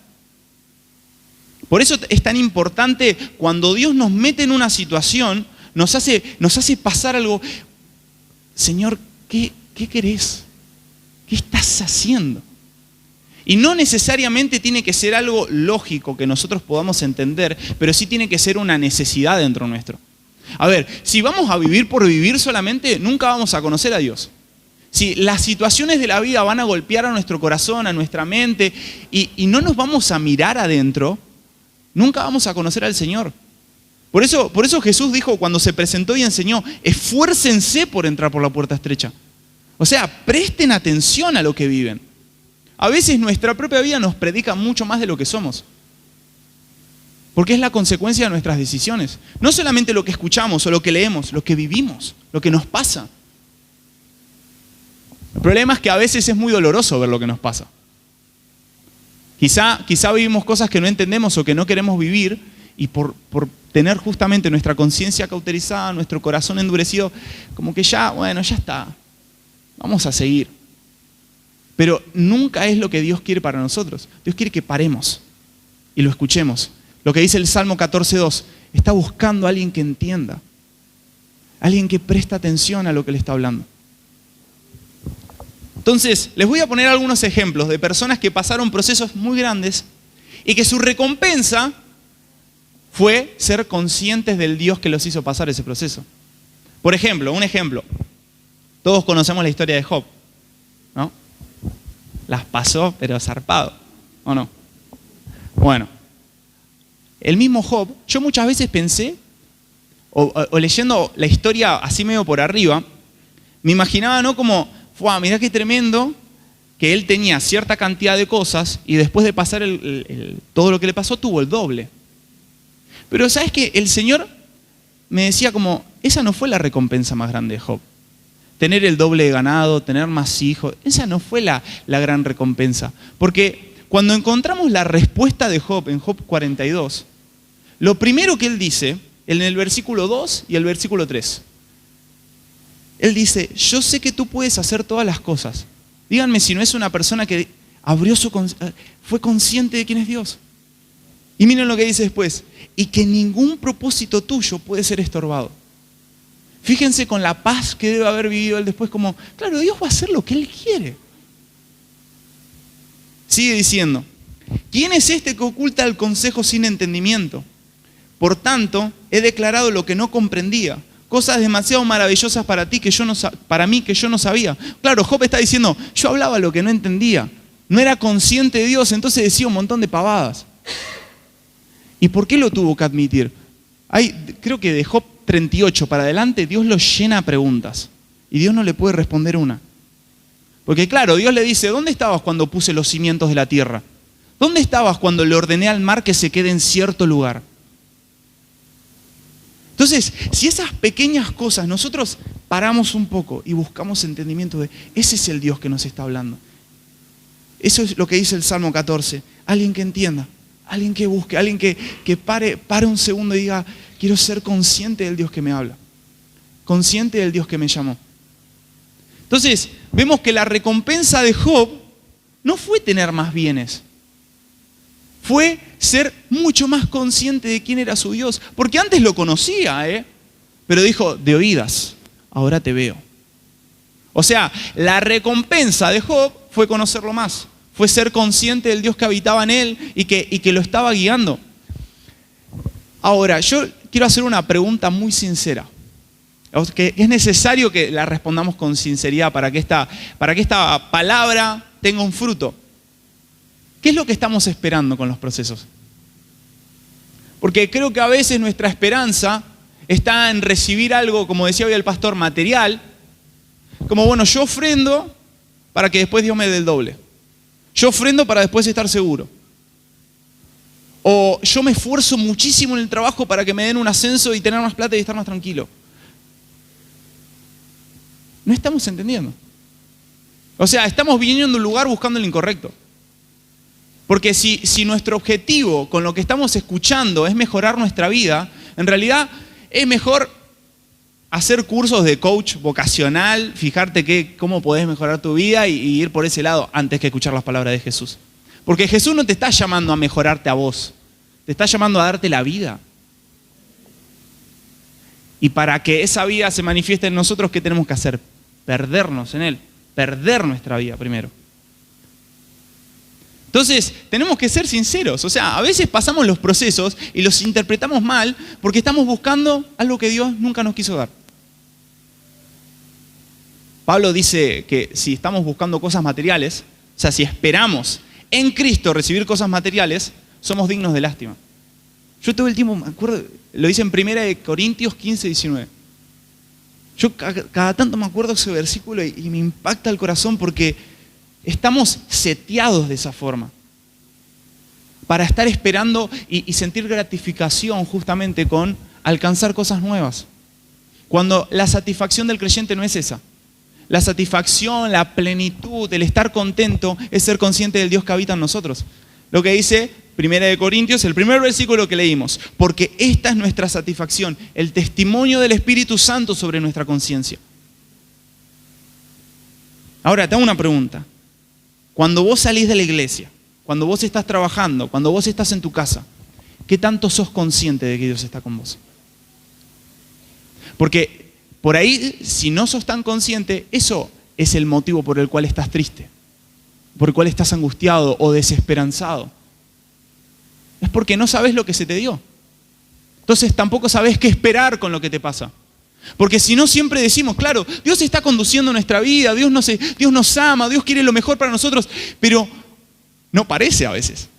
Por eso es tan importante cuando Dios nos mete en una situación, nos hace pasar algo. Señor, ¿qué querés? ¿Qué estás haciendo? Y no necesariamente tiene que ser algo lógico que nosotros podamos entender, pero sí tiene que ser una necesidad dentro nuestro. A ver, si vamos a vivir por vivir solamente, nunca vamos a conocer a Dios. Si las situaciones de la vida van a golpear a nuestro corazón, a nuestra mente, y no nos vamos a mirar adentro, nunca vamos a conocer al Señor. Por eso Jesús dijo cuando se presentó y enseñó, esfuércense por entrar por la puerta estrecha. O sea, presten atención a lo que viven. A veces nuestra propia vida nos predica mucho más de lo que somos. Porque es la consecuencia de nuestras decisiones. No solamente lo que escuchamos o lo que leemos, lo que vivimos, lo que nos pasa. El problema es que a veces es muy doloroso ver lo que nos pasa. Quizá vivimos cosas que no entendemos o que no queremos vivir y por tener justamente nuestra conciencia cauterizada, nuestro corazón endurecido, como que ya está, vamos a seguir. Pero nunca es lo que Dios quiere para nosotros. Dios quiere que paremos y lo escuchemos. Lo que dice el Salmo 14:2, está buscando a alguien que entienda, alguien que presta atención a lo que le está hablando. Entonces, les voy a poner algunos ejemplos de personas que pasaron procesos muy grandes y que su recompensa fue ser conscientes del Dios que los hizo pasar ese proceso. Por ejemplo, un ejemplo. Todos conocemos la historia de Job, ¿no? Las pasó, pero zarpado, ¿o no? Bueno, el mismo Job, yo muchas veces pensé, o leyendo la historia así medio por arriba, me imaginaba, ¿no?, como, mirá qué tremendo que él tenía cierta cantidad de cosas y después de pasar todo lo que le pasó tuvo el doble. Pero ¿sabes qué? El Señor me decía como, esa no fue la recompensa más grande de Job. Tener el doble de ganado, tener más hijos, esa no fue la gran recompensa. Porque cuando encontramos la respuesta de Job en Job 42, lo primero que él dice, en el versículo 2 y el versículo 3, él dice, yo sé que tú puedes hacer todas las cosas. Díganme si no es una persona que fue consciente de quién es Dios. Y miren lo que dice después, y que ningún propósito tuyo puede ser estorbado. Fíjense con la paz que debe haber vivido él después, como, claro, Dios va a hacer lo que Él quiere. Sigue diciendo, ¿quién es este que oculta el consejo sin entendimiento? Por tanto, he declarado lo que no comprendía, cosas demasiado maravillosas para mí que yo no sabía. Claro, Job está diciendo, yo hablaba lo que no entendía, no era consciente de Dios, entonces decía un montón de pavadas. ¿Y por qué lo tuvo que admitir? Creo que de Job 38 para adelante, Dios lo llena de preguntas y Dios no le puede responder una. Porque claro, Dios le dice, ¿dónde estabas cuando puse los cimientos de la tierra? ¿Dónde estabas cuando le ordené al mar que se quede en cierto lugar? Entonces, si esas pequeñas cosas nosotros paramos un poco y buscamos entendimiento de, ese es el Dios que nos está hablando. Eso es lo que dice el Salmo 14. Alguien que entienda, alguien que busque, alguien que pare un segundo y diga, quiero ser consciente del Dios que me habla, consciente del Dios que me llamó. Entonces, vemos que la recompensa de Job no fue tener más bienes, fue ser mucho más consciente de quién era su Dios. Porque antes lo conocía, pero dijo, de oídas, ahora te veo. O sea, la recompensa de Job fue conocerlo más, fue ser consciente del Dios que habitaba en él y que lo estaba guiando. Ahora, yo quiero hacer una pregunta muy sincera. Que es necesario que la respondamos con sinceridad para que esta palabra tenga un fruto. ¿Qué es lo que estamos esperando con los procesos? Porque creo que a veces nuestra esperanza está en recibir algo, como decía hoy el pastor, material. Como, bueno, yo ofrendo para que después Dios me dé el doble. Yo ofrendo para después estar seguro. O yo me esfuerzo muchísimo en el trabajo para que me den un ascenso y tener más plata y estar más tranquilo. No estamos entendiendo. O sea, estamos viniendo a un lugar buscando el incorrecto. Porque si nuestro objetivo con lo que estamos escuchando es mejorar nuestra vida, en realidad es mejor hacer cursos de coach vocacional, fijarte cómo podés mejorar tu vida y ir por ese lado antes que escuchar las palabras de Jesús. Porque Jesús no te está llamando a mejorarte a vos, te está llamando a darte la vida. Y para que esa vida se manifieste en nosotros, ¿qué tenemos que hacer? Perdernos en Él, perder nuestra vida primero. Entonces, tenemos que ser sinceros. O sea, a veces pasamos los procesos y los interpretamos mal porque estamos buscando algo que Dios nunca nos quiso dar. Pablo dice que si estamos buscando cosas materiales, o sea, si esperamos en Cristo recibir cosas materiales, somos dignos de lástima. Yo todo el tiempo me acuerdo, lo dice en 1 Corintios 15, 19. Yo cada tanto me acuerdo ese versículo y me impacta el corazón porque estamos seteados de esa forma. Para estar esperando y sentir gratificación justamente con alcanzar cosas nuevas. Cuando la satisfacción del creyente no es esa. La satisfacción, la plenitud, el estar contento es ser consciente del Dios que habita en nosotros. Lo que dice 1 Corintios, el primer versículo que leímos. Porque esta es nuestra satisfacción, el testimonio del Espíritu Santo sobre nuestra conciencia. Ahora, te hago una pregunta. Cuando vos salís de la iglesia, cuando vos estás trabajando, cuando vos estás en tu casa, ¿qué tanto sos consciente de que Dios está con vos? Porque por ahí, si no sos tan consciente, eso es el motivo por el cual estás triste, por el cual estás angustiado o desesperanzado. Es porque no sabes lo que se te dio. Entonces tampoco sabes qué esperar con lo que te pasa. Porque si no, siempre decimos, claro, Dios está conduciendo nuestra vida, Dios nos ama, Dios quiere lo mejor para nosotros, pero no parece a veces.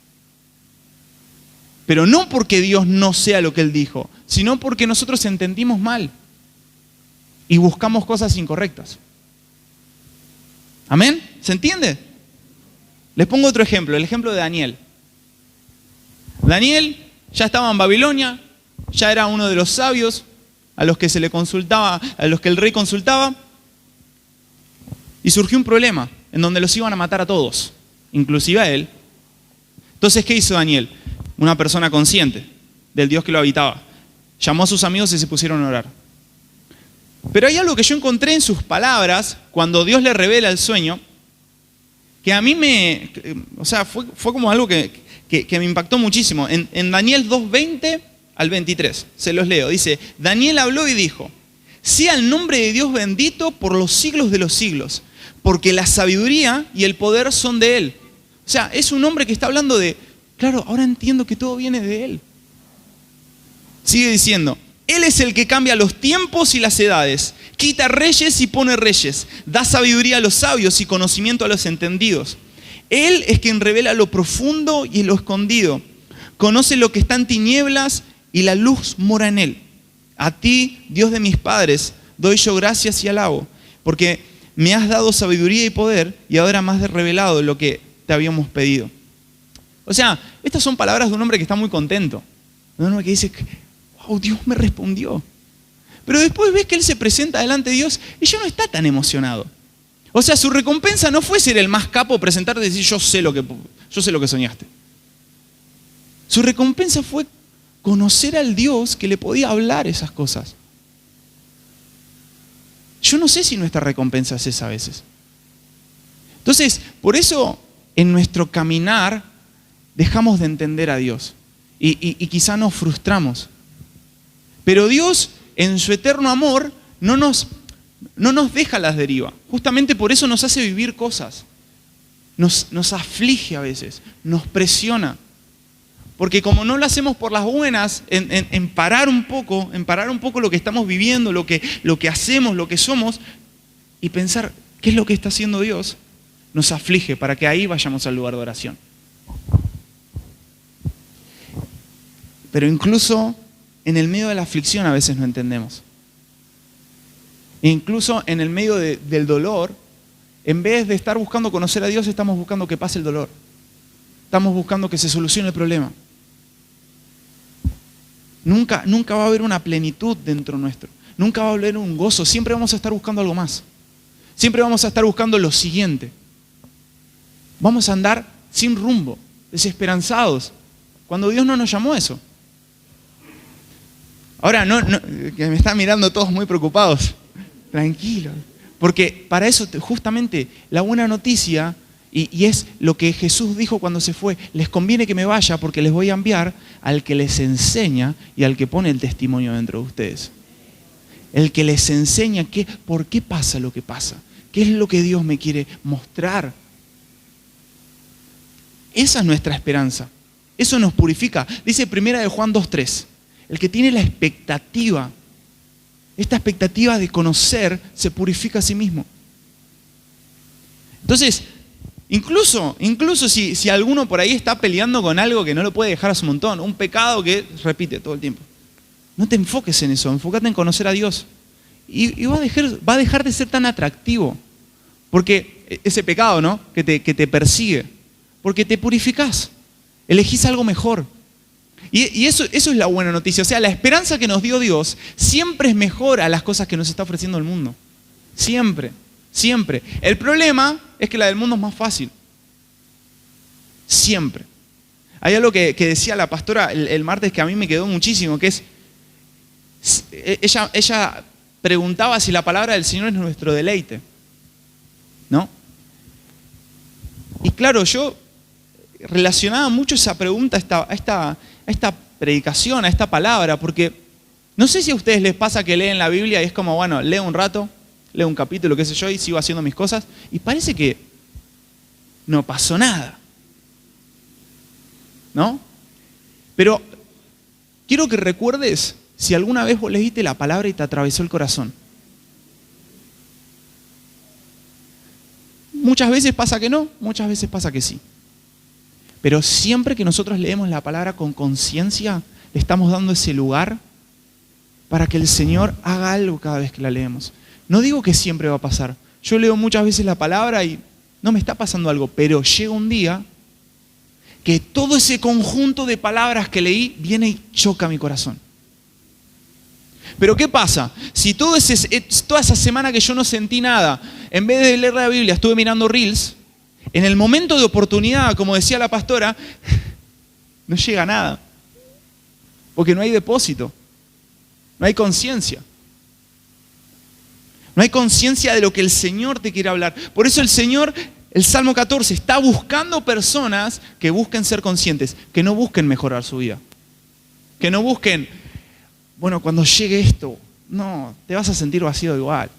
Pero no porque Dios no sea lo que Él dijo, sino porque nosotros entendimos mal y buscamos cosas incorrectas. ¿Amén? ¿Se entiende? Les pongo otro ejemplo, el ejemplo de Daniel. Daniel ya estaba en Babilonia, ya era uno de los sabios, a los que se le consultaba, a los que el rey consultaba, y surgió un problema en donde los iban a matar a todos, inclusive a él. Entonces, ¿qué hizo Daniel? Una persona consciente del Dios que lo habitaba. Llamó a sus amigos y se pusieron a orar. Pero hay algo que yo encontré en sus palabras cuando Dios le revela el sueño, que a mí fue como algo que me impactó muchísimo. En Daniel 2:20 al 23, se los leo. Dice, Daniel habló y dijo, sea el nombre de Dios bendito por los siglos de los siglos, porque la sabiduría y el poder son de Él. O sea, es un hombre que está hablando de, claro, ahora entiendo que todo viene de Él. Sigue diciendo, Él es el que cambia los tiempos y las edades, quita reyes y pone reyes, da sabiduría a los sabios y conocimiento a los entendidos. Él es quien revela lo profundo y lo escondido, conoce lo que está en tinieblas y la luz mora en Él. A ti, Dios de mis padres, doy yo gracias y alabo, porque me has dado sabiduría y poder y ahora me has revelado lo que te habíamos pedido. O sea, estas son palabras de un hombre que está muy contento, de un hombre que dice, wow, Dios me respondió. Pero después ves que él se presenta delante de Dios y ya no está tan emocionado. O sea, su recompensa no fue ser el más capo, presentarte y decir, yo sé lo que soñaste. Su recompensa fue conocer al Dios que le podía hablar esas cosas. Yo no sé si nuestra recompensa es esa a veces. Entonces, por eso en nuestro caminar dejamos de entender a Dios y quizá nos frustramos. Pero Dios, en su eterno amor, no nos deja a la deriva. Justamente por eso nos hace vivir cosas. Nos aflige a veces, nos presiona. Porque como no lo hacemos por las buenas, en parar un poco lo que estamos viviendo, lo que hacemos, lo que somos, y pensar, ¿qué es lo que está haciendo Dios? Nos aflige para que ahí vayamos al lugar de oración. Pero incluso en el medio de la aflicción a veces no entendemos. E incluso en el medio del dolor, en vez de estar buscando conocer a Dios, estamos buscando que pase el dolor. Estamos buscando que se solucione el problema. Nunca va a haber una plenitud dentro nuestro. Nunca va a haber un gozo. Siempre vamos a estar buscando algo más. Siempre vamos a estar buscando lo siguiente. Vamos a andar sin rumbo, desesperanzados, cuando Dios no nos llamó a eso. Ahora, que me están mirando todos muy preocupados. Tranquilos. Porque para eso, justamente, la buena noticia, y es lo que Jesús dijo cuando se fue, les conviene que me vaya porque les voy a enviar al que les enseña y al que pone el testimonio dentro de ustedes. El que les enseña por qué pasa lo que pasa. ¿Qué es lo que Dios me quiere mostrar? Esa es nuestra esperanza. Eso nos purifica. Dice 1 Juan 2:3. El que tiene la expectativa, esta expectativa de conocer, se purifica a sí mismo. Entonces, incluso si alguno por ahí está peleando con algo que no lo puede dejar a su montón, un pecado que repite todo el tiempo, no te enfoques en eso, enfócate en conocer a Dios. Y va a dejar de ser tan atractivo. Porque ese pecado, ¿no? que te persigue. Porque te purificás, elegís algo mejor. Y eso es la buena noticia. O sea, la esperanza que nos dio Dios siempre es mejor a las cosas que nos está ofreciendo el mundo. Siempre, siempre. El problema es que la del mundo es más fácil. Siempre. Hay algo que decía la pastora el martes que a mí me quedó muchísimo, que es, ella preguntaba si la palabra del Señor es nuestro deleite, ¿no? Y claro, yo relacionaba mucho esa pregunta a esta predicación, a esta palabra, porque no sé si a ustedes les pasa que leen la Biblia y es como, bueno, leo un rato, leo un capítulo, qué sé yo, y sigo haciendo mis cosas, y parece que no pasó nada, ¿no? Pero quiero que recuerdes si alguna vez vos leíste la palabra y te atravesó el corazón. Muchas veces pasa que no, muchas veces pasa que sí. Pero siempre que nosotros leemos la palabra con conciencia, le estamos dando ese lugar para que el Señor haga algo cada vez que la leemos. No digo que siempre va a pasar. Yo leo muchas veces la palabra y no me está pasando algo, pero llega un día que todo ese conjunto de palabras que leí viene y choca mi corazón. Pero ¿qué pasa? Si toda esa semana que yo no sentí nada, en vez de leer la Biblia estuve mirando Reels, en el momento de oportunidad, como decía la pastora, no llega nada. Porque no hay depósito, no hay conciencia. No hay conciencia de lo que el Señor te quiere hablar. Por eso el Señor, el Salmo 14, está buscando personas que busquen ser conscientes, que no busquen mejorar su vida. Que no busquen, bueno, cuando llegue esto, no, te vas a sentir vacío igual.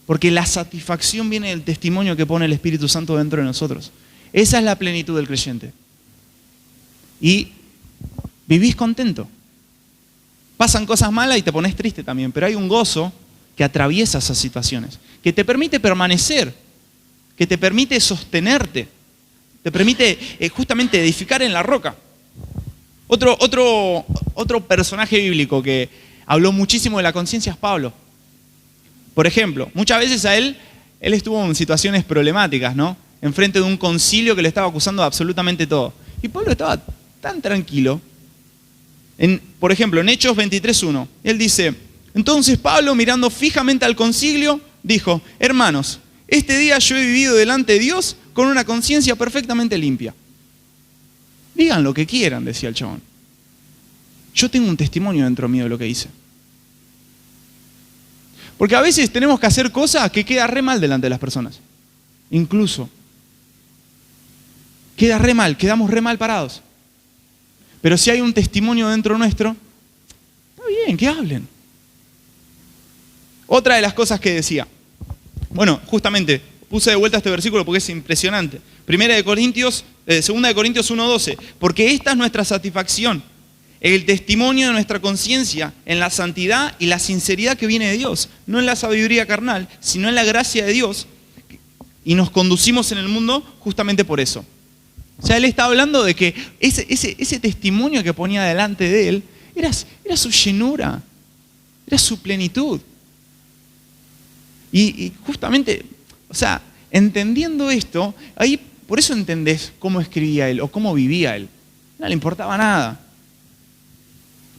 Porque la satisfacción viene del testimonio que pone el Espíritu Santo dentro de nosotros. Esa es la plenitud del creyente. Y vivís contento. Pasan cosas malas y te pones triste también, pero hay un gozo que atraviesa esas situaciones, que te permite permanecer, que te permite sostenerte, te permite justamente edificar en la roca. Otro personaje bíblico que habló muchísimo de la conciencia es Pablo. Por ejemplo, muchas veces él estuvo en situaciones problemáticas, ¿no? Enfrente de un concilio que le estaba acusando de absolutamente todo. Y Pablo estaba tan tranquilo. Por ejemplo, en Hechos 23:1, él dice: entonces Pablo, mirando fijamente al concilio, dijo: hermanos, este día yo he vivido delante de Dios con una conciencia perfectamente limpia. Digan lo que quieran, decía el chabón. Yo tengo un testimonio dentro mío de lo que hice. Porque a veces tenemos que hacer cosas que queda re mal delante de las personas. Incluso. Queda re mal, quedamos re mal parados. Pero si hay un testimonio dentro nuestro, está bien, que hablen. Otra de las cosas que decía, bueno, justamente puse de vuelta este versículo porque es impresionante. 2 Corintios 1:12, porque esta es nuestra satisfacción, el testimonio de nuestra conciencia en la santidad y la sinceridad que viene de Dios, no en la sabiduría carnal, sino en la gracia de Dios, y nos conducimos en el mundo justamente por eso. O sea, él está hablando de que ese testimonio que ponía delante de él era su llenura, era su plenitud. Y justamente, o sea, entendiendo esto, ahí por eso entendés cómo escribía él o cómo vivía él. No le importaba nada.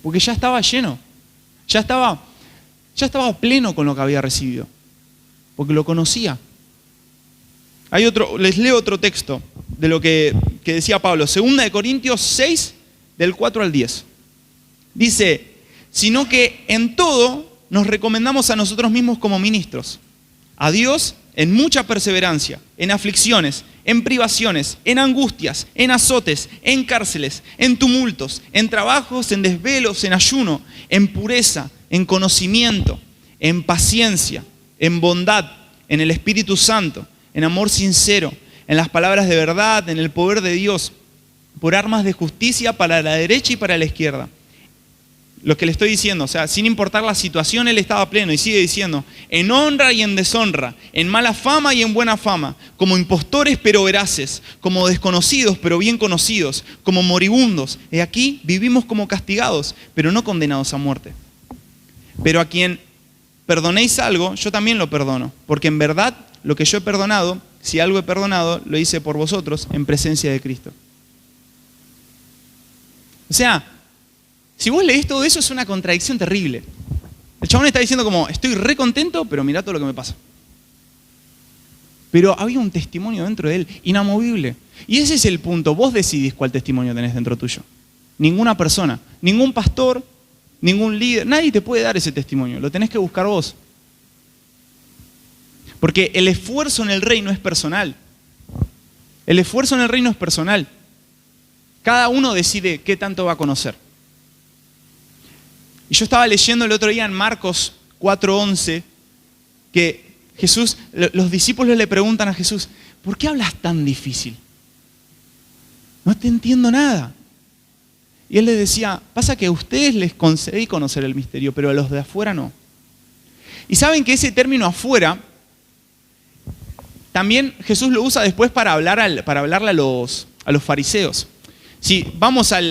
Porque ya estaba lleno. Ya estaba pleno con lo que había recibido. Porque lo conocía. Les leo otro texto de lo que decía Pablo. 2 Corintios 6, del 4 al 10. Dice: sino que en todo nos recomendamos a nosotros mismos como ministros, a Dios en mucha perseverancia, en aflicciones, en privaciones, en angustias, en azotes, en cárceles, en tumultos, en trabajos, en desvelos, en ayuno, en pureza, en conocimiento, en paciencia, en bondad, en el Espíritu Santo, en amor sincero, en las palabras de verdad, en el poder de Dios, por armas de justicia para la derecha y para la izquierda. Lo que le estoy diciendo, o sea, sin importar la situación, él estaba pleno y sigue diciendo: en honra y en deshonra, en mala fama y en buena fama, como impostores pero veraces, como desconocidos pero bien conocidos, como moribundos. He aquí vivimos como castigados, pero no condenados a muerte. Pero a quien perdonéis algo, yo también lo perdono, porque en verdad lo que yo he perdonado, si algo he perdonado, lo hice por vosotros en presencia de Cristo. O sea, si vos leés todo eso, es una contradicción terrible. El chabón está diciendo como: estoy re contento, pero mirá todo lo que me pasa. Pero había un testimonio dentro de él, inamovible. Y ese es el punto. Vos decidís cuál testimonio tenés dentro tuyo. Ninguna persona, ningún pastor, ningún líder, nadie te puede dar ese testimonio. Lo tenés que buscar vos. Porque el esfuerzo en el reino es personal. El esfuerzo en el reino es personal. Cada uno decide qué tanto va a conocer. Y yo estaba leyendo el otro día en Marcos 4:11 que los discípulos le preguntan a Jesús: ¿por qué hablas tan difícil? No te entiendo nada. Y él les decía: pasa que a ustedes les concedí conocer el misterio, pero a los de afuera no. Y saben que ese término afuera, también Jesús lo usa después para hablarle a los fariseos. Si vamos a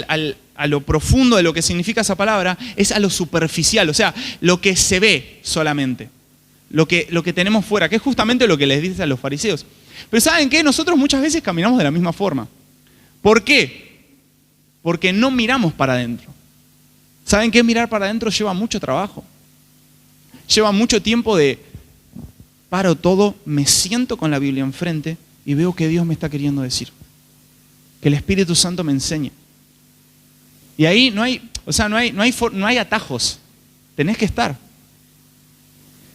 lo profundo de lo que significa esa palabra, es a lo superficial, o sea, lo que se ve solamente, lo que tenemos fuera, que es justamente lo que les dice a los fariseos. Pero ¿saben qué? Nosotros muchas veces caminamos de la misma forma. ¿Por qué? Porque no miramos para adentro. ¿Saben qué? Mirar para adentro lleva mucho trabajo. lleva mucho tiempo de paro todo, me siento con la Biblia enfrente y veo que Dios me está queriendo decir. Que el Espíritu Santo me enseñe. Y ahí no hay atajos. Tenés que estar.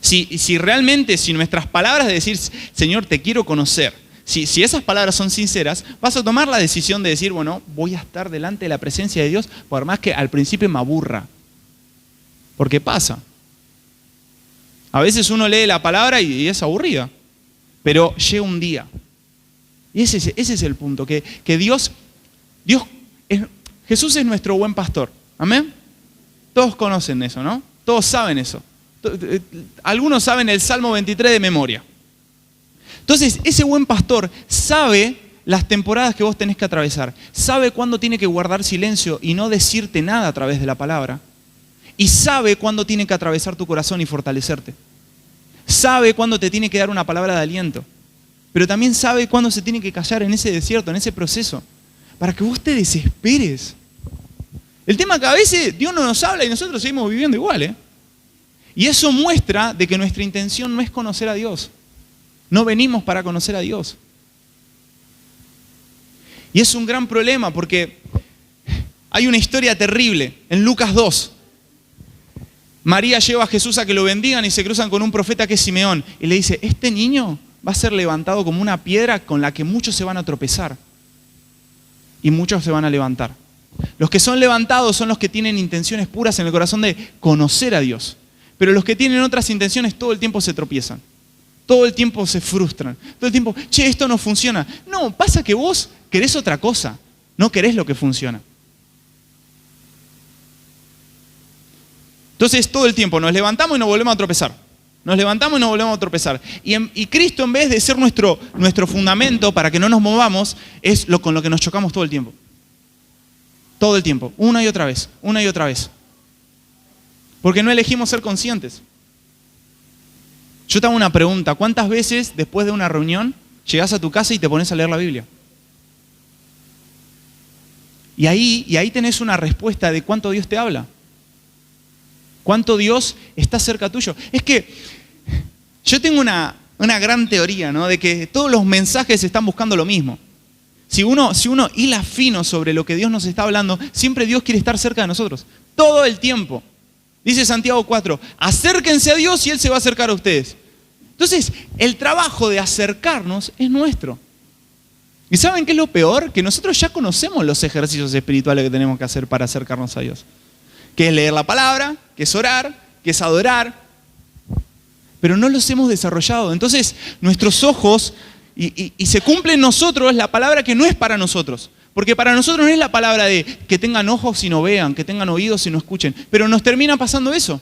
Si realmente, si nuestras palabras de decir, Señor, te quiero conocer, si esas palabras son sinceras, vas a tomar la decisión de decir, bueno, voy a estar delante de la presencia de Dios, por más que al principio me aburra. Porque pasa. A veces uno lee la palabra y es aburrida. Pero llega un día. Y ese es el punto, que Jesús es nuestro buen pastor. ¿Amén? Todos conocen eso, ¿no? Todos saben eso. Algunos saben el Salmo 23 de memoria. Entonces, ese buen pastor sabe las temporadas que vos tenés que atravesar. Sabe cuándo tiene que guardar silencio y no decirte nada a través de la palabra. Y sabe cuándo tiene que atravesar tu corazón y fortalecerte. Sabe cuándo te tiene que dar una palabra de aliento. Pero también sabe cuándo se tiene que callar en ese desierto, en ese proceso. Para que vos te desesperes. El tema es que a veces Dios no nos habla y nosotros seguimos viviendo igual, ¿eh? Y eso muestra de que nuestra intención no es conocer a Dios. No venimos para conocer a Dios. Y es un gran problema porque hay una historia terrible en Lucas 2. María lleva a Jesús a que lo bendigan y se cruzan con un profeta que es Simeón. Y le dice, este niño va a ser levantado como una piedra con la que muchos se van a tropezar. Y muchos se van a levantar. Los que son levantados son los que tienen intenciones puras en el corazón de conocer a Dios. Pero los que tienen otras intenciones todo el tiempo se tropiezan. Todo el tiempo se frustran. Todo el tiempo, che, esto no funciona. No, pasa que vos querés otra cosa. No querés lo que funciona. Entonces todo el tiempo nos levantamos y nos volvemos a tropezar. Nos levantamos y nos volvemos a tropezar. Y Cristo, en vez de ser nuestro fundamento para que no nos movamos, es con lo que nos chocamos todo el tiempo. Todo el tiempo. Una y otra vez. Una y otra vez. Porque no elegimos ser conscientes. Yo te hago una pregunta. ¿Cuántas veces después de una reunión llegás a tu casa y te pones a leer la Biblia? Y ahí tenés una respuesta de cuánto Dios te habla. Cuánto Dios está cerca tuyo. Es que yo tengo una gran teoría, ¿no? De que todos los mensajes están buscando lo mismo. Si uno hila fino sobre lo que Dios nos está hablando, siempre Dios quiere estar cerca de nosotros. Todo el tiempo. Dice Santiago 4, acérquense a Dios y Él se va a acercar a ustedes. Entonces, el trabajo de acercarnos es nuestro. ¿Y saben qué es lo peor? Que nosotros ya conocemos los ejercicios espirituales que tenemos que hacer para acercarnos a Dios. Que es leer la palabra, que es orar, que es adorar. Pero no los hemos desarrollado. Entonces, nuestros ojos, y se cumple en nosotros la palabra que no es para nosotros. Porque para nosotros no es la palabra de que tengan ojos y no vean, que tengan oídos y no escuchen. Pero nos termina pasando eso.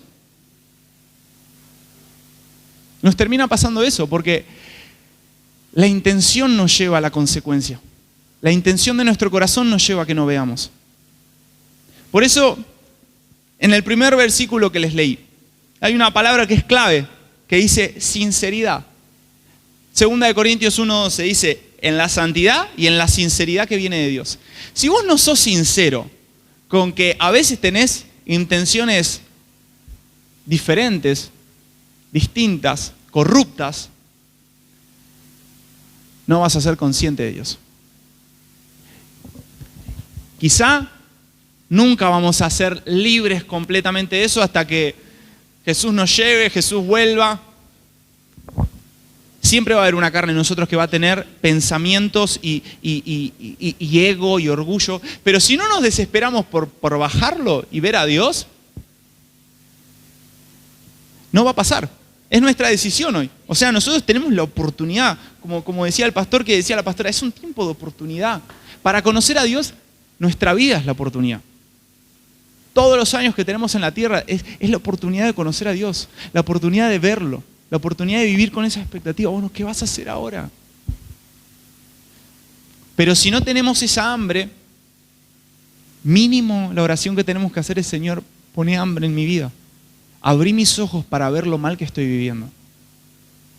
Nos termina pasando eso porque la intención nos lleva a la consecuencia. La intención de nuestro corazón nos lleva a que no veamos. Por eso, en el primer versículo que les leí, hay una palabra que es clave, que dice sinceridad. 2 Corintios 1:12 dice, en la santidad y en la sinceridad que viene de Dios. Si vos no sos sincero con que a veces tenés intenciones diferentes, distintas, corruptas, no vas a ser consciente de Dios. Quizá nunca vamos a ser libres completamente de eso hasta que Jesús nos lleve, Jesús vuelva. Siempre va a haber una carne en nosotros que va a tener pensamientos y ego y orgullo. Pero si no nos desesperamos por bajarlo y ver a Dios, no va a pasar. Es nuestra decisión hoy. O sea, nosotros tenemos la oportunidad, como decía el pastor, que decía la pastora, es un tiempo de oportunidad. Para conocer a Dios, nuestra vida es la oportunidad. Todos los años que tenemos en la tierra es la oportunidad de conocer a Dios, la oportunidad de verlo. La oportunidad de vivir con esa expectativa. Bueno, ¿qué vas a hacer ahora? Pero si no tenemos esa hambre, mínimo la oración que tenemos que hacer es, Señor, poné hambre en mi vida. Abrí mis ojos para ver lo mal que estoy viviendo.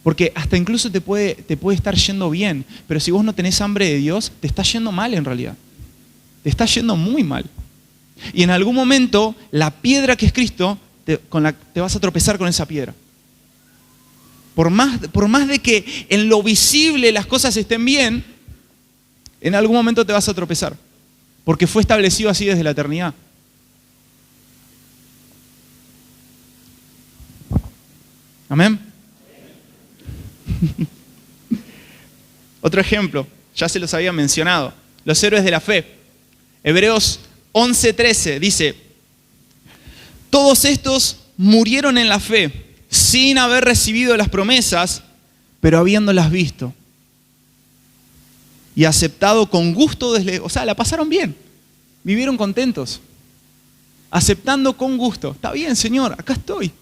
Porque hasta incluso te puede estar yendo bien, pero si vos no tenés hambre de Dios, te está yendo mal en realidad. Te está yendo muy mal. Y en algún momento, la piedra que es Cristo, te vas a tropezar con esa piedra. Por más de que en lo visible las cosas estén bien, en algún momento te vas a tropezar. Porque fue establecido así desde la eternidad. ¿Amén? Otro ejemplo, ya se los había mencionado. Los héroes de la fe. Hebreos 11:13 dice: todos estos murieron en la fe, sin haber recibido las promesas, pero habiéndolas visto y aceptado con gusto, o sea, la pasaron bien, vivieron contentos, aceptando con gusto. Está bien, Señor, acá estoy.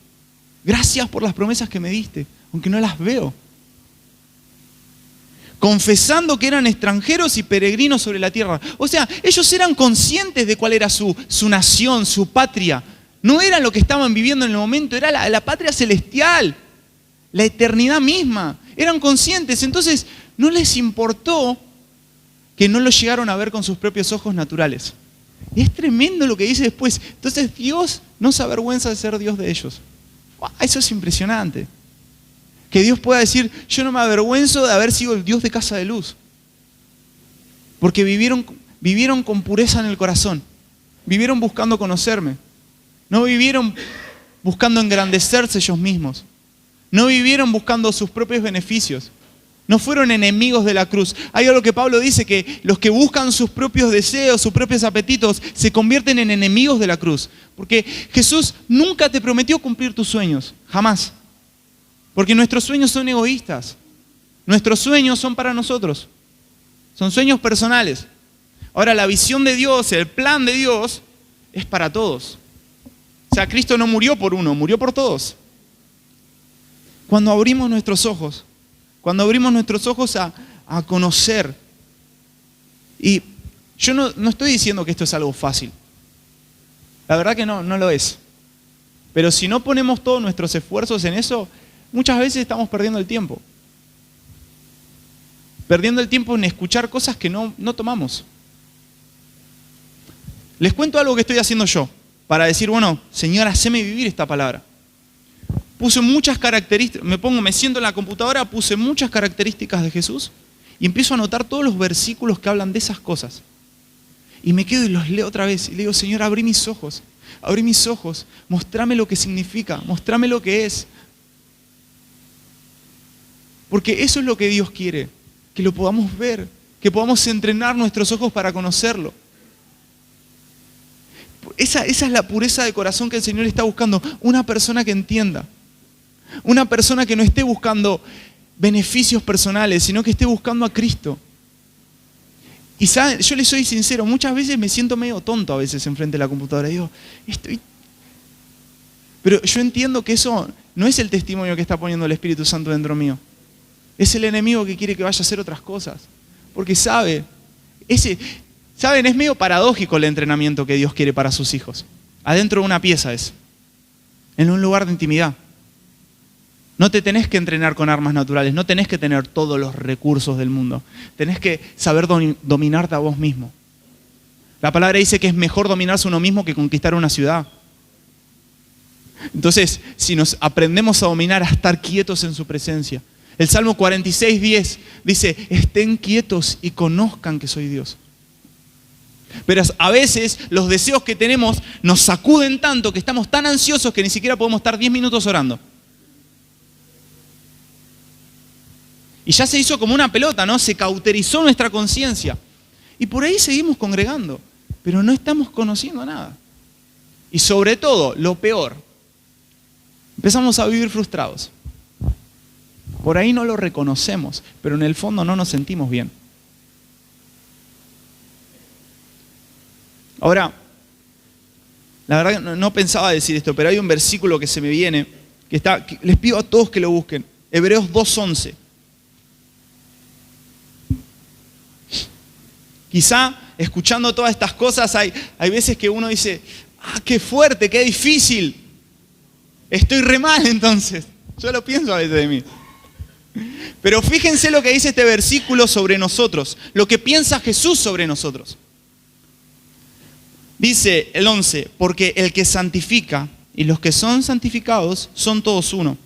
Gracias por las promesas que me diste, aunque no las veo. Confesando que eran extranjeros y peregrinos sobre la tierra. O sea, ellos eran conscientes de cuál era su nación, su patria. No era lo que estaban viviendo en el momento, era la patria celestial, la eternidad misma. Eran conscientes, entonces no les importó que no lo llegaron a ver con sus propios ojos naturales. Y es tremendo lo que dice después. Entonces Dios no se avergüenza de ser Dios de ellos. ¡Wow! Eso es impresionante. Que Dios pueda decir, yo no me avergüenzo de haber sido el Dios de Casa de Luz. Porque vivieron con pureza en el corazón. Vivieron buscando conocerme. No vivieron buscando engrandecerse ellos mismos. No vivieron buscando sus propios beneficios. No fueron enemigos de la cruz. Hay algo que Pablo dice, que los que buscan sus propios deseos, sus propios apetitos, se convierten en enemigos de la cruz. Porque Jesús nunca te prometió cumplir tus sueños. Jamás. Porque nuestros sueños son egoístas. Nuestros sueños son para nosotros. Son sueños personales. Ahora, la visión de Dios, el plan de Dios, es para todos. O sea, Cristo no murió por uno, murió por todos. Cuando abrimos nuestros ojos a conocer. Y yo no estoy diciendo que esto es algo fácil. La verdad que no lo es. Pero si no ponemos todos nuestros esfuerzos en eso, muchas veces estamos perdiendo el tiempo. Perdiendo el tiempo en escuchar cosas que no tomamos. Les cuento algo que estoy haciendo yo, para decir, bueno, Señor, haceme vivir esta palabra. Puse muchas características, me siento en la computadora, puse muchas características de Jesús y empiezo a anotar todos los versículos que hablan de esas cosas. Y me quedo y los leo otra vez y le digo, Señor, abrí mis ojos, mostrame lo que significa, mostrame lo que es. Porque eso es lo que Dios quiere, que lo podamos ver, que podamos entrenar nuestros ojos para conocerlo. Esa es la pureza de corazón que el Señor está buscando, una persona que entienda. Una persona que no esté buscando beneficios personales, sino que esté buscando a Cristo. Y ¿saben? Yo les soy sincero, muchas veces me siento medio tonto a veces enfrente de la computadora. Digo, pero yo entiendo que eso no es el testimonio que está poniendo el Espíritu Santo dentro mío. Es el enemigo que quiere que vaya a hacer otras cosas. Porque ¿saben? Es medio paradójico el entrenamiento que Dios quiere para sus hijos. Adentro de una pieza es. En un lugar de intimidad. No te tenés que entrenar con armas naturales, no tenés que tener todos los recursos del mundo. Tenés que saber dominarte a vos mismo. La palabra dice que es mejor dominarse a uno mismo que conquistar una ciudad. Entonces, si nos aprendemos a dominar, a estar quietos en su presencia. El Salmo 46:10 dice, estén quietos y conozcan que soy Dios. Pero a veces los deseos que tenemos nos sacuden tanto que estamos tan ansiosos que ni siquiera podemos estar 10 minutos orando. Y ya se hizo como una pelota, ¿no? Se cauterizó nuestra conciencia. Y por ahí seguimos congregando, pero no estamos conociendo nada. Y sobre todo, lo peor, empezamos a vivir frustrados. Por ahí no lo reconocemos, pero en el fondo no nos sentimos bien. Ahora, la verdad que no pensaba decir esto, pero hay un versículo que se me viene, que les pido a todos que lo busquen. Hebreos 2:11. Quizá, escuchando todas estas cosas, hay veces que uno dice, qué fuerte, qué difícil. Estoy re mal entonces. Yo lo pienso a veces de mí. Pero fíjense lo que dice este versículo sobre nosotros, lo que piensa Jesús sobre nosotros. Dice el 11, porque el que santifica y los que son santificados son todos uno.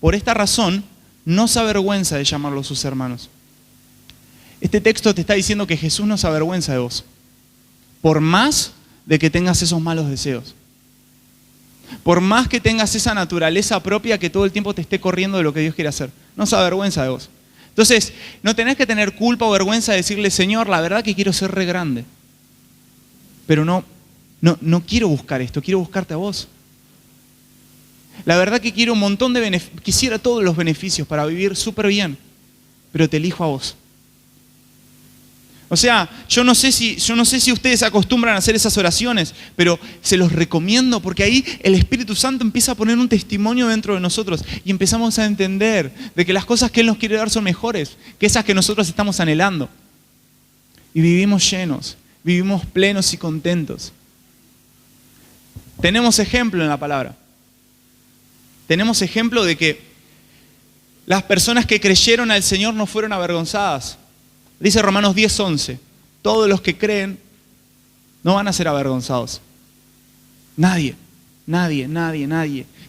Por esta razón, no se avergüenza de llamarlos sus hermanos. Este texto te está diciendo que Jesús no se avergüenza de vos, por más de que tengas esos malos deseos. Por más que tengas esa naturaleza propia que todo el tiempo te esté corriendo de lo que Dios quiere hacer. No se avergüenza de vos. Entonces, no tenés que tener culpa o vergüenza de decirle, Señor, la verdad que quiero ser re grande. Pero no quiero buscar esto, quiero buscarte a vos. La verdad que quiero un montón de beneficios, quisiera todos los beneficios para vivir súper bien, pero te elijo a vos. O sea, yo no sé si ustedes acostumbran a hacer esas oraciones, pero se los recomiendo porque ahí el Espíritu Santo empieza a poner un testimonio dentro de nosotros y empezamos a entender de que las cosas que Él nos quiere dar son mejores que esas que nosotros estamos anhelando. Y vivimos llenos, vivimos plenos y contentos. Tenemos ejemplo en la palabra. Tenemos ejemplo de que las personas que creyeron al Señor no fueron avergonzadas. Dice Romanos 10:11, todos los que creen no van a ser avergonzados. Nadie.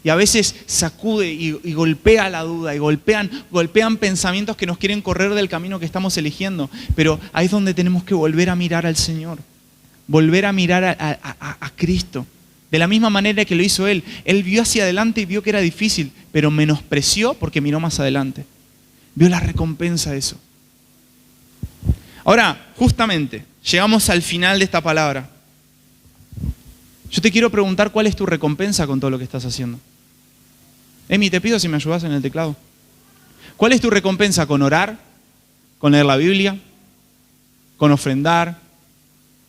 Y a veces sacude y golpea la duda y golpean pensamientos que nos quieren correr del camino que estamos eligiendo. Pero ahí es donde tenemos que volver a mirar al Señor, volver a mirar a Cristo. De la misma manera que lo hizo Él. Él vio hacia adelante y vio que era difícil, pero menospreció porque miró más adelante. Vio la recompensa de eso. Ahora, justamente, llegamos al final de esta palabra. Yo te quiero preguntar cuál es tu recompensa con todo lo que estás haciendo. Emi, te pido si me ayudas en el teclado. ¿Cuál es tu recompensa con orar, con leer la Biblia, con ofrendar,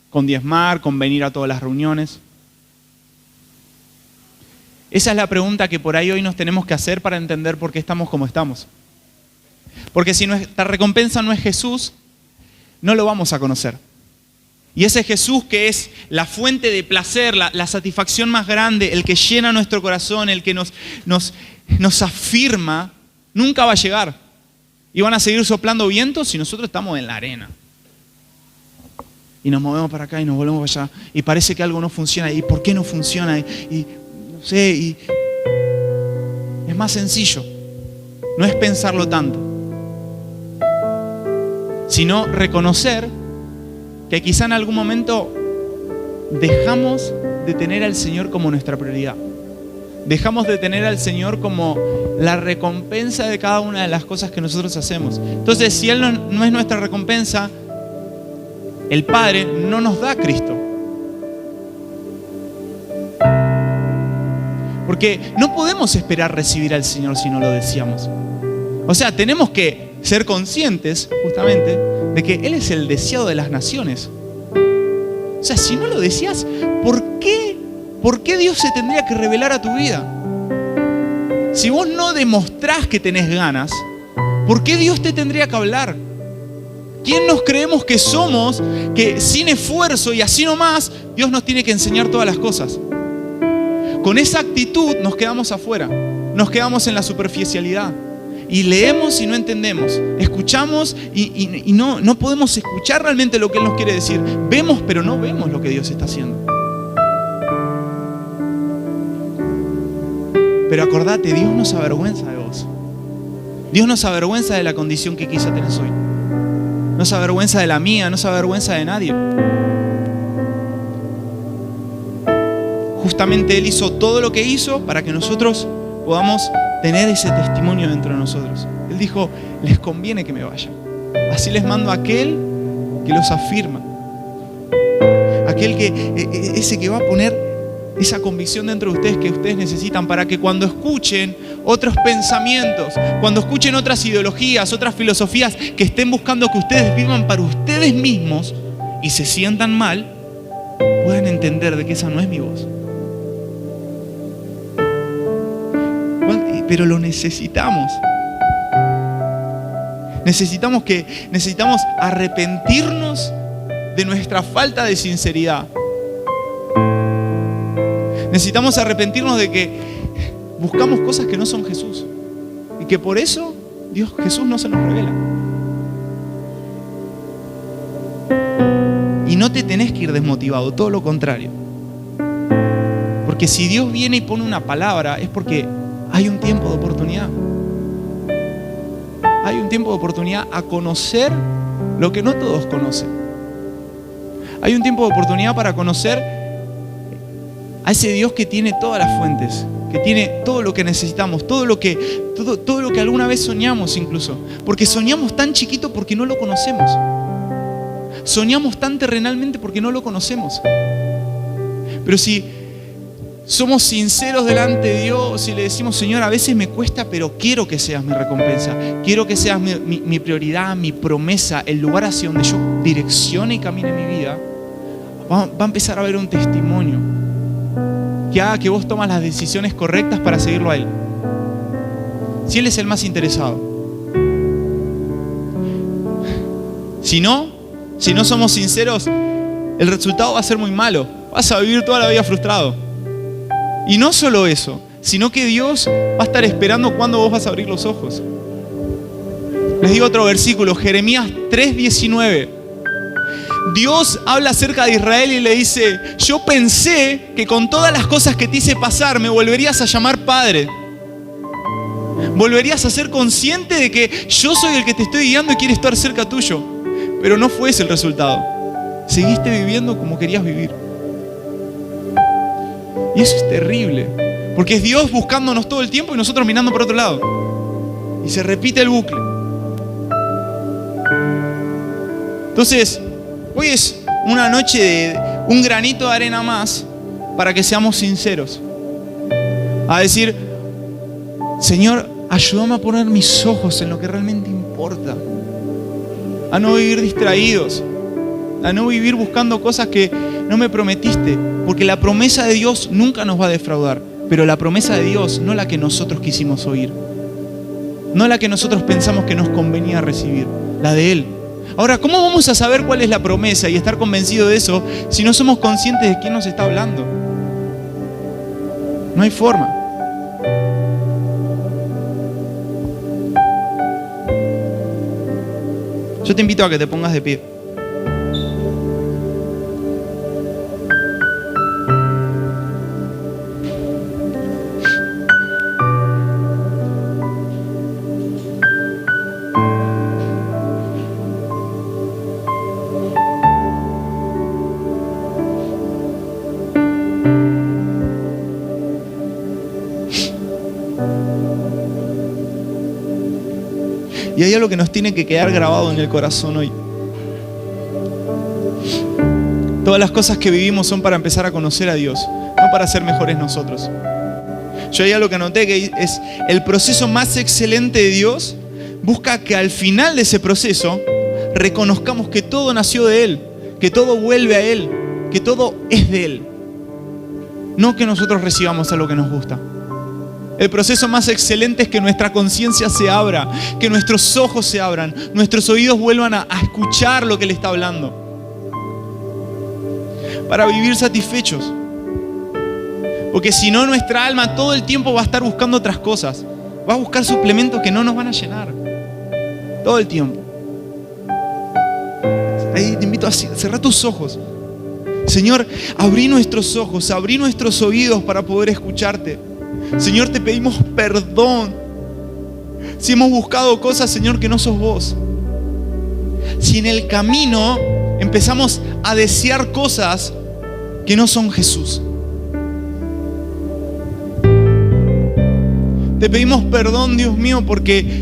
con diezmar, con venir a todas las reuniones? Esa es la pregunta que por ahí hoy nos tenemos que hacer para entender por qué estamos como estamos. Porque si nuestra recompensa no es Jesús, no lo vamos a conocer. Y ese Jesús que es la fuente de placer, la satisfacción más grande, el que llena nuestro corazón, el que nos afirma, nunca va a llegar. Y van a seguir soplando vientos si nosotros estamos en la arena. Y nos movemos para acá y nos volvemos para allá. Y parece que algo no funciona. ¿Y por qué no funciona? Y no sé, y es más sencillo. No es pensarlo tanto, sino reconocer que quizá en algún momento dejamos de tener al Señor como nuestra prioridad. Dejamos de tener al Señor como la recompensa de cada una de las cosas que nosotros hacemos. Entonces, si Él no es nuestra recompensa, el Padre no nos da a Cristo. Porque no podemos esperar recibir al Señor si no lo deseamos. O sea, tenemos que ser conscientes, justamente, de que Él es el deseado de las naciones. O sea, si no lo deseas, ¿por qué Dios se tendría que revelar a tu vida? Si vos no demostrás que tenés ganas, ¿por qué Dios te tendría que hablar? ¿Quién nos creemos que somos, que sin esfuerzo y así nomás, Dios nos tiene que enseñar todas las cosas? Con esa actitud nos quedamos afuera, nos quedamos en la superficialidad. Y leemos y no entendemos, escuchamos y no podemos escuchar realmente lo que Él nos quiere decir. Vemos, pero no vemos lo que Dios está haciendo. Pero acordate, Dios no se avergüenza de vos. Dios no se avergüenza de la condición que quizá tenés hoy. No se avergüenza de la mía, no se avergüenza de nadie. Justamente Él hizo todo lo que hizo para que nosotros podamos tener ese testimonio dentro de nosotros. Él dijo, les conviene que me vaya. Así les mando a aquel que los afirma. Aquel ese que va a poner esa convicción dentro de ustedes que ustedes necesitan para que cuando escuchen otros pensamientos, cuando escuchen otras ideologías, otras filosofías que estén buscando que ustedes vivan para ustedes mismos y se sientan mal, puedan entender de que esa no es mi voz. Pero lo necesitamos. Necesitamos arrepentirnos de nuestra falta de sinceridad. Necesitamos arrepentirnos de que buscamos cosas que no son Jesús. Y que por eso Jesús no se nos revela. Y no te tenés que ir desmotivado, todo lo contrario. Porque si Dios viene y pone una palabra, es porque hay un tiempo de oportunidad. hay un tiempo de oportunidad a conocer lo que no todos conocen. Hay un tiempo de oportunidad para conocer a ese Dios que tiene todas las fuentes, que tiene todo lo que necesitamos, todo lo que alguna vez soñamos incluso. Porque soñamos tan chiquito porque no lo conocemos. Soñamos tan terrenalmente porque no lo conocemos. Pero si somos sinceros delante de Dios y le decimos, Señor, a veces me cuesta, pero quiero que seas mi recompensa. Quiero que seas mi prioridad, mi promesa, el lugar hacia donde yo direccione y camine mi vida. Va a empezar a haber un testimonio que haga que vos tomas las decisiones correctas para seguirlo a Él. Si Él es el más interesado. Si no somos sinceros, el resultado va a ser muy malo. Vas a vivir toda la vida frustrado. Y no solo eso, sino que Dios va a estar esperando cuando vos vas a abrir los ojos. Les digo otro versículo, Jeremías 3:19. Dios habla acerca de Israel y le dice, yo pensé que con todas las cosas que te hice pasar me volverías a llamar Padre. Volverías a ser consciente de que yo soy el que te estoy guiando y quiere estar cerca tuyo. Pero no fue ese el resultado. Seguiste viviendo como querías vivir. Y eso es terrible, porque es Dios buscándonos todo el tiempo y nosotros mirando por otro lado. Y se repite el bucle. Entonces, hoy es una noche de un granito de arena más para que seamos sinceros. A decir, Señor, ayúdame a poner mis ojos en lo que realmente importa. A no vivir distraídos. A no vivir buscando cosas que no me prometiste. Porque la promesa de Dios nunca nos va a defraudar. Pero la promesa de Dios, no la que nosotros quisimos oír. No la que nosotros pensamos que nos convenía recibir. La de Él. Ahora, ¿cómo vamos a saber cuál es la promesa y estar convencidos de eso si no somos conscientes de quién nos está hablando? No hay forma. Yo te invito a que te pongas de pie. Y hay algo que nos tiene que quedar grabado en el corazón hoy. Todas las cosas que vivimos son para empezar a conocer a Dios, no para ser mejores nosotros. Yo hay algo que anoté que es el proceso más excelente de Dios. Busca que al final de ese proceso reconozcamos que todo nació de Él, que todo vuelve a Él, que todo es de Él. No que nosotros recibamos algo que nos gusta. El proceso más excelente es que nuestra conciencia se abra, que nuestros ojos se abran, nuestros oídos vuelvan a escuchar lo que Él está hablando. Para vivir satisfechos. Porque si no, nuestra alma todo el tiempo va a estar buscando otras cosas. Va a buscar suplementos que no nos van a llenar. Todo el tiempo. Ahí te invito a cerrar tus ojos. Señor, abrí nuestros ojos, abrí nuestros oídos para poder escucharte. Señor, te pedimos perdón si hemos buscado cosas, Señor, que no sos vos. Si en el camino empezamos a desear cosas que no son Jesús. Te pedimos perdón, Dios mío, porque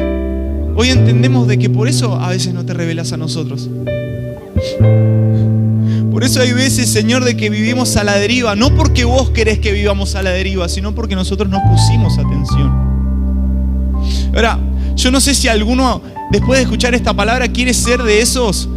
hoy entendemos de que por eso a veces no te revelas a nosotros. Por eso hay veces, Señor, de que vivimos a la deriva, no porque vos querés que vivamos a la deriva, sino porque nosotros no pusimos atención. Ahora, yo no sé si alguno, después de escuchar esta palabra, quiere ser de esos